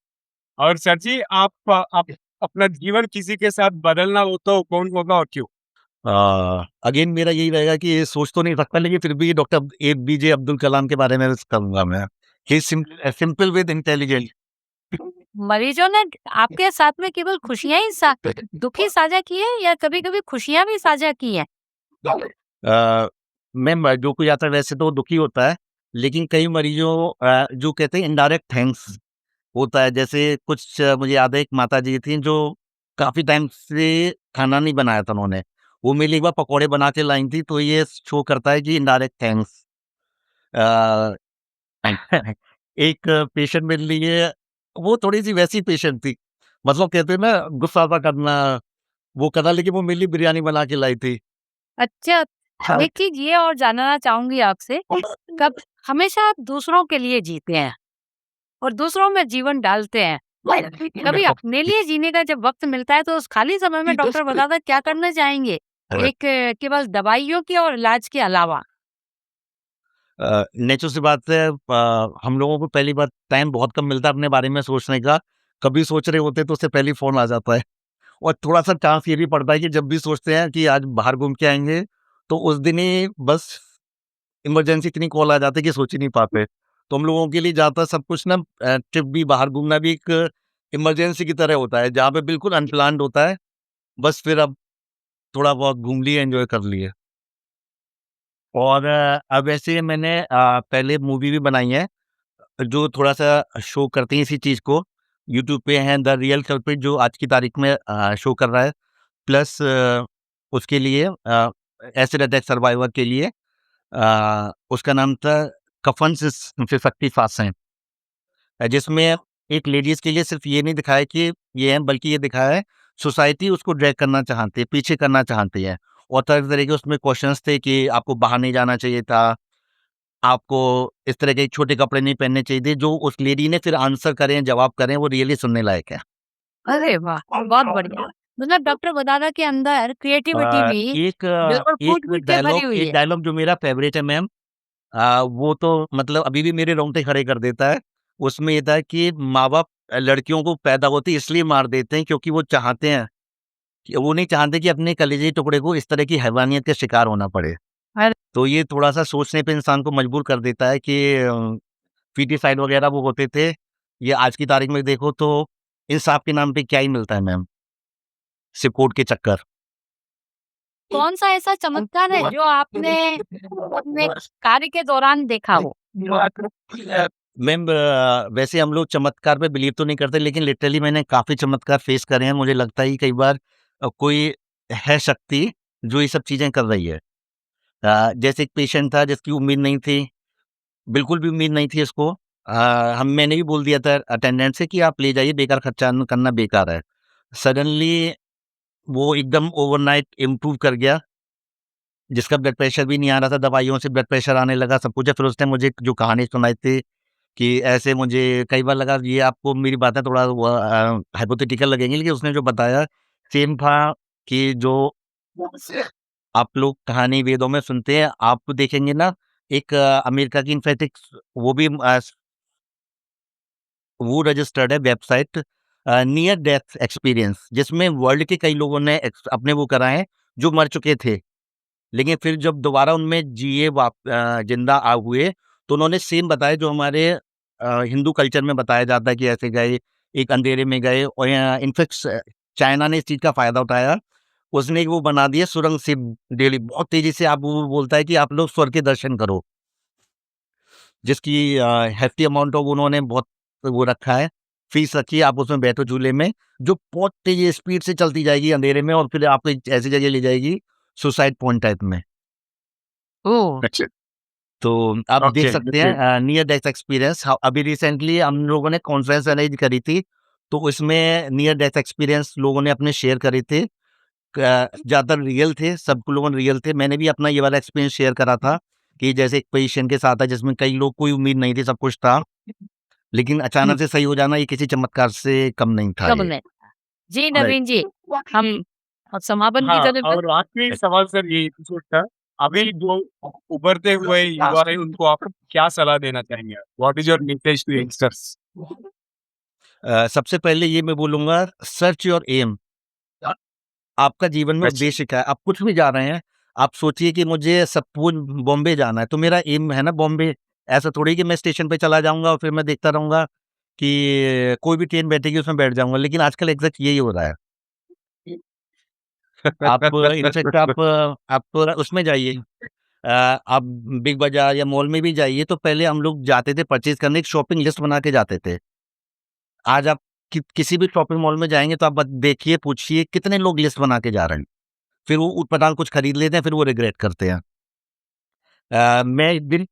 और सर जी, आप अपना जीवन किसी के साथ बदलना हो तो कौन होगा और क्यों? अगेन मेरा यही रहेगा कि ये सोच तो नहीं सकता, लेकिन फिर भी डॉक्टर एपीजे अब्दुल कलाम के बारे में करूँगा मैं। He is simple with intelligent. मरीजों ने आपके साथ में केवल खुशियाँ ही दुःख ही साझा किए हैं या कभी-कभी खुशियाँ भी साझा की हैं? मैम जो कोई आता है वैसे तो दुखी होता है, लेकिन कई मरीजों जो कहते हैं इनडायरेक्ट थैंक्स होता है। जैसे कुछ मुझे याद है एक माताजी थीं जो काफ़ी टाइम से खाना नहीं बनाया था उन्होंने। वो मेरे लिए एक बार पकौड़े बना के लाई थी, तो ये शो करता है कि इनडायरेक्ट थैंक्स। अ, एक पेशेंट मेरे लिए वो थोड़ी-सी वैसी पेशेंट थी। मतलब कहते हैं ना गुस्सा सा करना, वो करना, लेकिन वो मेरे लिए बिरयानी बना के लाई थी। अच्छा, एक चीज़ ये और जानना चाहूँगी आपसे, कब हमेशा आप दूसरों के लिए जीते हैं और दूसरों में जीवन डालते हैं। कभी अपने लिए जीने का जब वक़्त मिलता है तो उस खाली समय में डॉक्टर बताता है क्या करना चाहेंगे? एक केवल दवाइयों के और इलाज के अलावा? नेचर सी बात है, हम लोगों को पहली बार टाइम बहुत कम मिलता है अपने बारे में सोचने का। कभी सोच रहे होते हैं तो उससे पहले ही फ़ोन आ जाता है और थोड़ा-सा चांस ये भी पड़ता है कि जब भी सोचते हैं कि आज बाहर घूम के आएँगे, तो उस दिन ही बस इमरजेंसी इतनी कॉल आ जाती है कि सोच ही नहीं पाते। तो हम लोगों के लिए ज़्यादातर सब कुछ ना ट्रिप भी बाहर घूमना भी एक इमरजेंसी की तरह होता है, जहाँ पे बिल्कुल अनप्लान्ड होता है। बस फिर अब थोड़ा बहुत घूम लिए, एन्जॉय कर लिए। और अब ऐसे मैंने पहले मूवी भी बनाई है, जो थोड़ा-सा शो करती हैं इसी चीज़ को। यूट्यूब पे हैं द रियल कल्प्रिट जो आज की तारीख में शो कर रहा है। प्लस उसके लिए एसिड अटैक सर्वाइवर के लिए उसका नाम था कफन से शक्ति फासें। जिसमें एक लेडीज़ के लिए सिर्फ़ ये नहीं दिखाया कि ये है, बल्कि ये दिखाया है सोसाइटी उसको ड्रैग करना चाहती है, पीछे करना चाहती है। और तरह-तरह के उसमें क्वेश्चन्स थे कि आपको बाहर नहीं जाना चाहिए था, आपको इस तरह के छोटे कपड़े नहीं पहनने चाहिए थे। जो उस लेडी ने फिर आंसर करे हैं, जवाब करे हैं, वो रियली सुनने लायक है। अरे वाह! बहुत बढ़िया। मतलब डॉक्टर बताना के अंदर क्रिएटिविटी अ, भी एक बिल्कुल फूट-फूट के भरी हुई एक है। डायलॉग जो मेरा फ़ेवरेट है मैम, वो तो मतलब अभी भी मेरे रोंगटे खड़े कर देता है। उसमें ये था कि माँ-बाप लड़कियों को पैदा होते ही इसलिए मार देते हैं क्योंकि वो चाहते हैं कि वो नहीं चाहते कि अपने कलेजे टुकड़े को इस तरह की हैवानियत का शिकार होना पड़े। तो ये थोड़ा-सा सोचने पे इंसान को मजबूर कर देता है कि फीटिसाइड वगैरह वो होते थे, ये आज की तारीख में देखो तो इंसाफ के नाम पे क्या ही मिलता है मैम, सिर्फ़ कोर्ट के चक्कर। कौन सा ऐसा चमत्कार है जो आपने अपने कार्य के दौरान देखा हो? मैम वैसे हम लोग चमत्कार पे बिलीव तो नहीं करते, लेकिन लिटरली मैंने काफ़ी चमत्कार फेस करे हैं। मुझे लगता है कि कई बार कोई है शक्ति जो ये सब चीज़ें कर रही है। जैसे एक पेशेंट था जिसकी उम्मीद नहीं थी, बिल्कुल भी उम्मीद नहीं थी इसको। हम मैंने भी बोल दिया था अटेंडेंट से कि आप ले जाइए, बेकार खर्चा न करना बेकार है। सडनली वो एकदम ओवरनाइट इम्प्रूव कर गया, जिसका ब्लड प्रेशर भी नहीं आ रहा था, दवाइयों से ब्लड प्रेशर आने लगा, सब कुछ है। फिर उसने मुझे जो कहानी सुनाई थी कि ऐसे मुझे कई बार लगा ये आपको मेरी बातें थोड़ा हाइपोथेटिकल लगेंगी, लेकिन उसने जो बताया सेम था कि जो आप लोग कहानी वेदों में सुनते हैं, आप देखेंगे ना एक अमेरिका की इनफैक्ट एक वो भी वो रजिस्टर्ड है वेबसाइट नियर डेथ एक्सपीरियंस, जिसमें वर्ल्ड के कई लोगों ने अपने वो कराए हैं जो मर चुके थे, लेकिन फिर जब दोबारा उनमें जिंदा हुए तो उन्होंने सेम बताया जो हमारे हिंदू कल्चर में बताया जाता है कि ऐसे गए, एक अंधेरे में गए। और इनफैक्ट चाइना ने इस चीज़ का फ़ायदा उठाया, उसने एक वो बना दिया सुरंग से डेली बहुत तेज़ी से आप वो बोलता है कि आप लोग स्वर्ग के दर्शन करो, जिसकी हेफ़्टी अमाउंट ऑफ उन्होंने बहुत वो रखा है, फ़ीस रखी है, आप उसमें बैठो झूले में, जो बहुत तेज़ स्पीड से चलती जाएगी अंधेरे में और फिर आपको एक ऐसी जगह ले जाएगी, सुसाइड पॉइंट टाइप में। ओह! अच्छा, तो आप देख ओके, सकते ओके। हैं नियर डेथ एक्सपीरियंस अभी रिसेंटली हम लोगों ने कॉन्फ्रेंस अरेंज करी थी, तो इसमें नियर डेथ एक्सपीरियंस लोगों ने अपने शेयर करे थे। ज़्यादातर रियल थे, सब लोगों ने रियल थे। मैंने भी अपना ये वाला एक्सपीरियंस शेयर करा था कि जैसे एक पेशेंट के साथ था जिसमें कई लोग कोई उम्मीद नहीं थी, सब कुछ था, लेकिन हुँ, अचानक से सही हो जाना ये किसी चमत्कार से कम नहीं था कब ये। नहीं। जी, राइट। नवीन जी, हम समापन की हाँ, तरफ और आखिरी सवाल सर यही पूछना था, अभी जो उभरते हुए युवा हैं उनको आप क्या सलाह देना चाहेंगे? What is your message to youngsters? सबसे पहले ये मैं बोलूँगा सर्च योर एम। आपका जीवन में अच्छा, उद्देश्य क्या है? आप कुछ भी जा रहे हैं, आप सोचिए कि मुझे सपोज़ बॉम्बे जाना है, तो मेरा एम है ना बॉम्बे। ऐसा थोड़ी कि मैं स्टेशन पे चला जाऊँगा और फिर मैं देखता रहूँगा कि कोई भी ट्रेन बैठेगी उसमें बैठ जाऊँगा, लेकिन आजकल एग्ज़ैक्ट यही हो रहा है। आप इनफैक्ट आप उसमें जाइए आप बिग बाज़ार या मॉल में भी जाइए, तो पहले हम लोग जाते थे परचेज़ करने, एक शॉपिंग लिस्ट बना के जाते थे। आज आप किसी भी शॉपिंग मॉल में जाएँगे तो आप देखिए, पूछिए कितने लोग लिस्ट बना के जा रहे हैं। फिर वो ऊट-पटांग कुछ खरीद लेते हैं, फिर वो रिग्रेट करते हैं। मैं एक दिन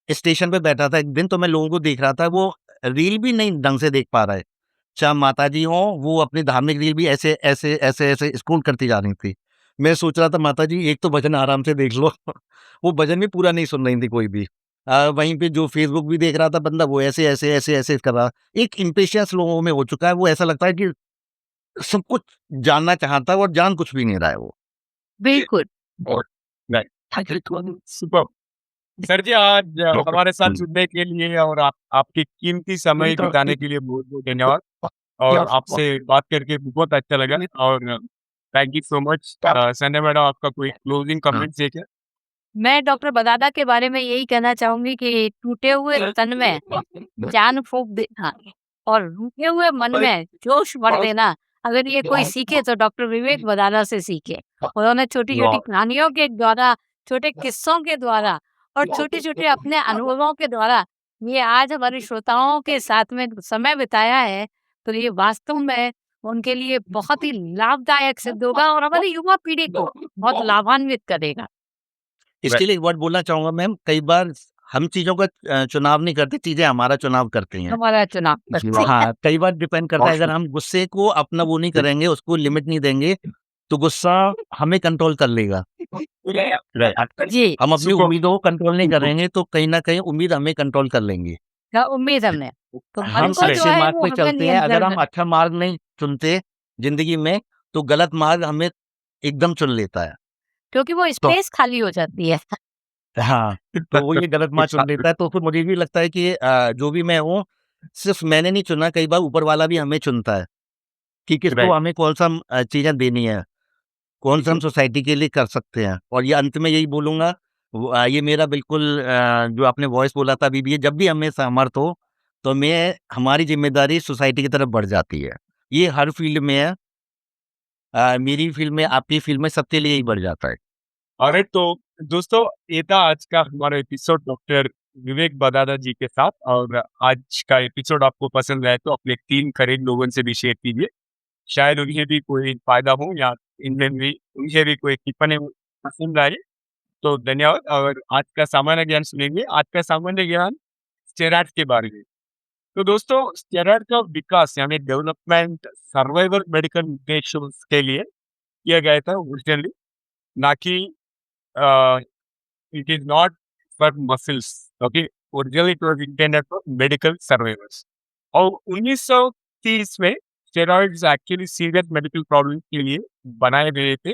स्टेशन पे बैठा था एक दिन, तो मैं लोगों को देख रहा था, वो रील भी नहीं ढंग से देख पा रहे। चाहे माताजी हों, वो अपनी धार्मिक रील भी ऐसे स्क्रॉल करती जा रही थी। मैं सोच रहा था माताजी एक तो भजन आराम से देख लो। वो भजन भी पूरा नहीं सुन रही थी कोई भी। वहीं पे जो फ़ेसबुक भी देख रहा था बंदा, वो ऐसे कर रहा। एक इम्पेशंस लोगों में हो चुका है, वो ऐसा लगता है कि सब कुछ जानना चाहता है और जान कुछ भी नहीं रहा है वो। बिल्कुल। और राइट, सुपर्ब! सर जी आज हमारे साथ जुड़ने के लिए और आपकी कीमती समय बिताने के लिए बहुत-बहुत धन्यवाद और आपसे बात करके बहुत अच्छा लगा और thank you so much. Sandhya madam आपका कोई क्लोजिंग कमेंट्स है क्या? मैं डॉक्टर बदादा के बारे में यही कहना चाहूँगी कि टूटे हुए तन में जान फूँक देना और रूठे हुए मन में जोश भर देना, अगर ये कोई सीखे तो डॉक्टर विवेक बदादा से सीखे। उन्होंने छोटी-छोटी वाह! कहानियों के द्वारा, छोटे किस्सों के द्वारा और छोटे-छोटे अपने अनुभवों के द्वारा ये आज हमारे श्रोताओं के साथ में समय बिताया है, तो ये वास्तव में उनके लिए बहुत ही लाभदायक सिद्ध होगा और हमारी युवा पीढ़ी को बहुत लाभान्वित करेगा। इसके राइट, लिए एक वर्ड बोलना चाहूँगा मैम, कई बार हम चीज़ों का चुनाव नहीं करते, चीज़ें हमारा चुनाव करती हैं। हमारा चुनाव करते हैं। हाँ, कई बार डिपेंड करता है, अगर हम गुस्से को अपना वो नहीं करेंगे, उसको लिमिट नहीं देंगे, तो गुस्सा हमें कंट्रोल कर लेगा। राइट, जी, हम अपनी सुपर्ब! उम्मीदों को कंट्रोल नहीं करेंगे, तो कहीं न कहीं उम्मीद हमें कंट्रोल कर लेंगी। क्या उम्मीद हमने। तो मन हम को जो अच्छे है मार्ग वो पे हमें चलते हैं, अगर नियंत्रण हम में अच्छा मार्ग नहीं चुनते ज़िंदगी में, तो गलत मार्ग हमें एकदम चुन लेता है। क्योंकि वो तो स्पेस खाली हो जाती है। हाँ, तो वो ये गलत मार्ग चुन लेता है, तो फिर मुझे भी लगता है कि जो भी मैं हूँ, सिर्फ़ मैंने नहीं चुना, कई बार ऊपर वाला भी हमें चुनता है कि किसको राइट, हमें कौन-सा चीज़ें देनी है। कौन-सा हम ठीक है। सोसाइटी के लिए कर सकते हैं। और ये अंत में यही बोलूँगा ये मेरा बिल्कुल जो आपने वॉइस बोला था अभी भी जब भी हमें सामर्थ हो, तो हमारी ज़िम्मेदारी सोसाइटी की तरफ बढ़ जाती है। ये हर फ़ील्ड में है मेरी फ़ील्ड में, आपकी फ़ील्ड में, सबके लिए ही बढ़ जाता है। ऑलराइट, तो दोस्तों ये था आज का हमारा एपिसोड डॉक्टर विवेक बदादा जी के साथ। और आज का एपिसोड आपको पसंद आए तो अपने 3 करीब लोगों से भी शेयर कीजिए। शायद उन्हें भी कोई फ़ायदा हो या इनमें भी उन्हें भी कोई टिप्पणी पसंद आए। तो धन्यवाद। और आज का सामान्य ज्ञान सुनेंगे। आज का सामान्य ज्ञान स्टेरॉइड के बारे में। तो दोस्तों स्टेरॉइड का विकास यानी डेवलपमेंट सर्वाइवल मेडिकल उद्देश्यों के लिए किया गया था ओरिजिनली, ना कि it is not for muscles. Okay, originally it was intended for medical survivors. और 1930 में steroids actually serious medical problem के लिए बनाए गए थे,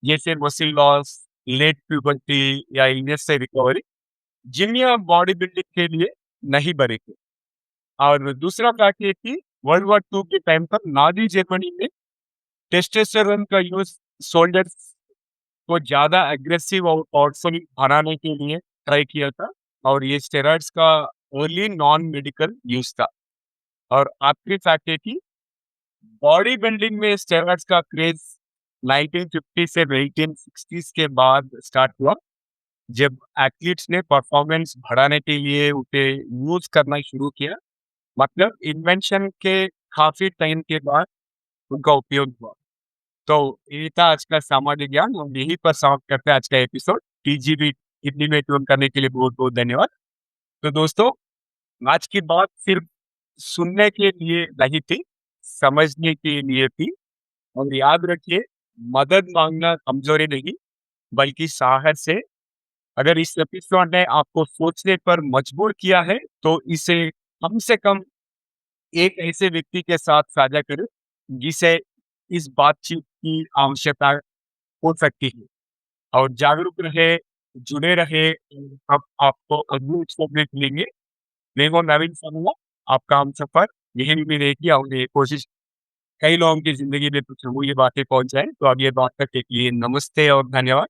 जैसे मसल लॉस, लेट प्यूबर्टी या इलनेस से रिकवरी, जिन्हें बॉडी बिल्डिंग के लिए नहीं बने थे। और दूसरा फैक्ट ये कि वर्ल्ड वॉर 2 के टाइम पर नाजी जर्मनी में टेस्टोस्टेरोन का यूज सोल्जर्स को ज़्यादा एग्रेसिव और पावरफुल बनाने के लिए ट्राई किया था। और ये स्टेरॉइड्स का ओनली नॉन मेडिकल यूज था। और आखिरी फैक्ट है कि बॉडी बिल्डिंग में स्टेरॉइड्स का क्रेज 1950 से 1960s के बाद स्टार्ट हुआ, जब एथलीट्स ने परफॉर्मेंस बढ़ाने के लिए उसे यूज करना शुरू किया। मतलब इन्वेंशन के काफी टाइम के बाद उनका उपयोग हुआ। तो ये था आज का सामाजिक ज्ञान। हम यहीं पर समाप्त करते हैं आज का एपिसोड। टीजीबी हिंदी में ट्यून करने के लिए बहुत बहुत धन्यवाद। तो दोस्तों आज की बात सिर्फ सुनने के लिए नहीं थी, समझने के लिए थी। और याद रखिए, मदद मांगना कमजोरी नहीं बल्कि साहस है। अगर इस एपिसोड ने आपको सोचने पर मजबूर किया है तो इसे कम से कम एक ऐसे व्यक्ति के साथ साझा करें जिसे इस बातचीत की आवश्यकता हो सकती है। और जागरूक रहे, जुड़े रहे। अब आपको अगले एपिसोड में मिलेंगे। मैं हूं नवीन सामूला, आपका हमसफर यही भी रहेगी। और ये कोशिश कई लोगों की जिंदगी में कुछ अमूल्य बातें पहुंच जाए। तो अब ये बात तक के लिए नमस्ते और धन्यवाद।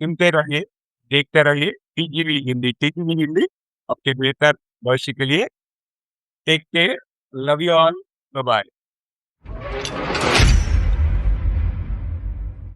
सुनते रहिए, देखते रहिए टीजीवी हिंदी आपके बेहतर भविष्य के लिए। Take care, love you all, bye bye.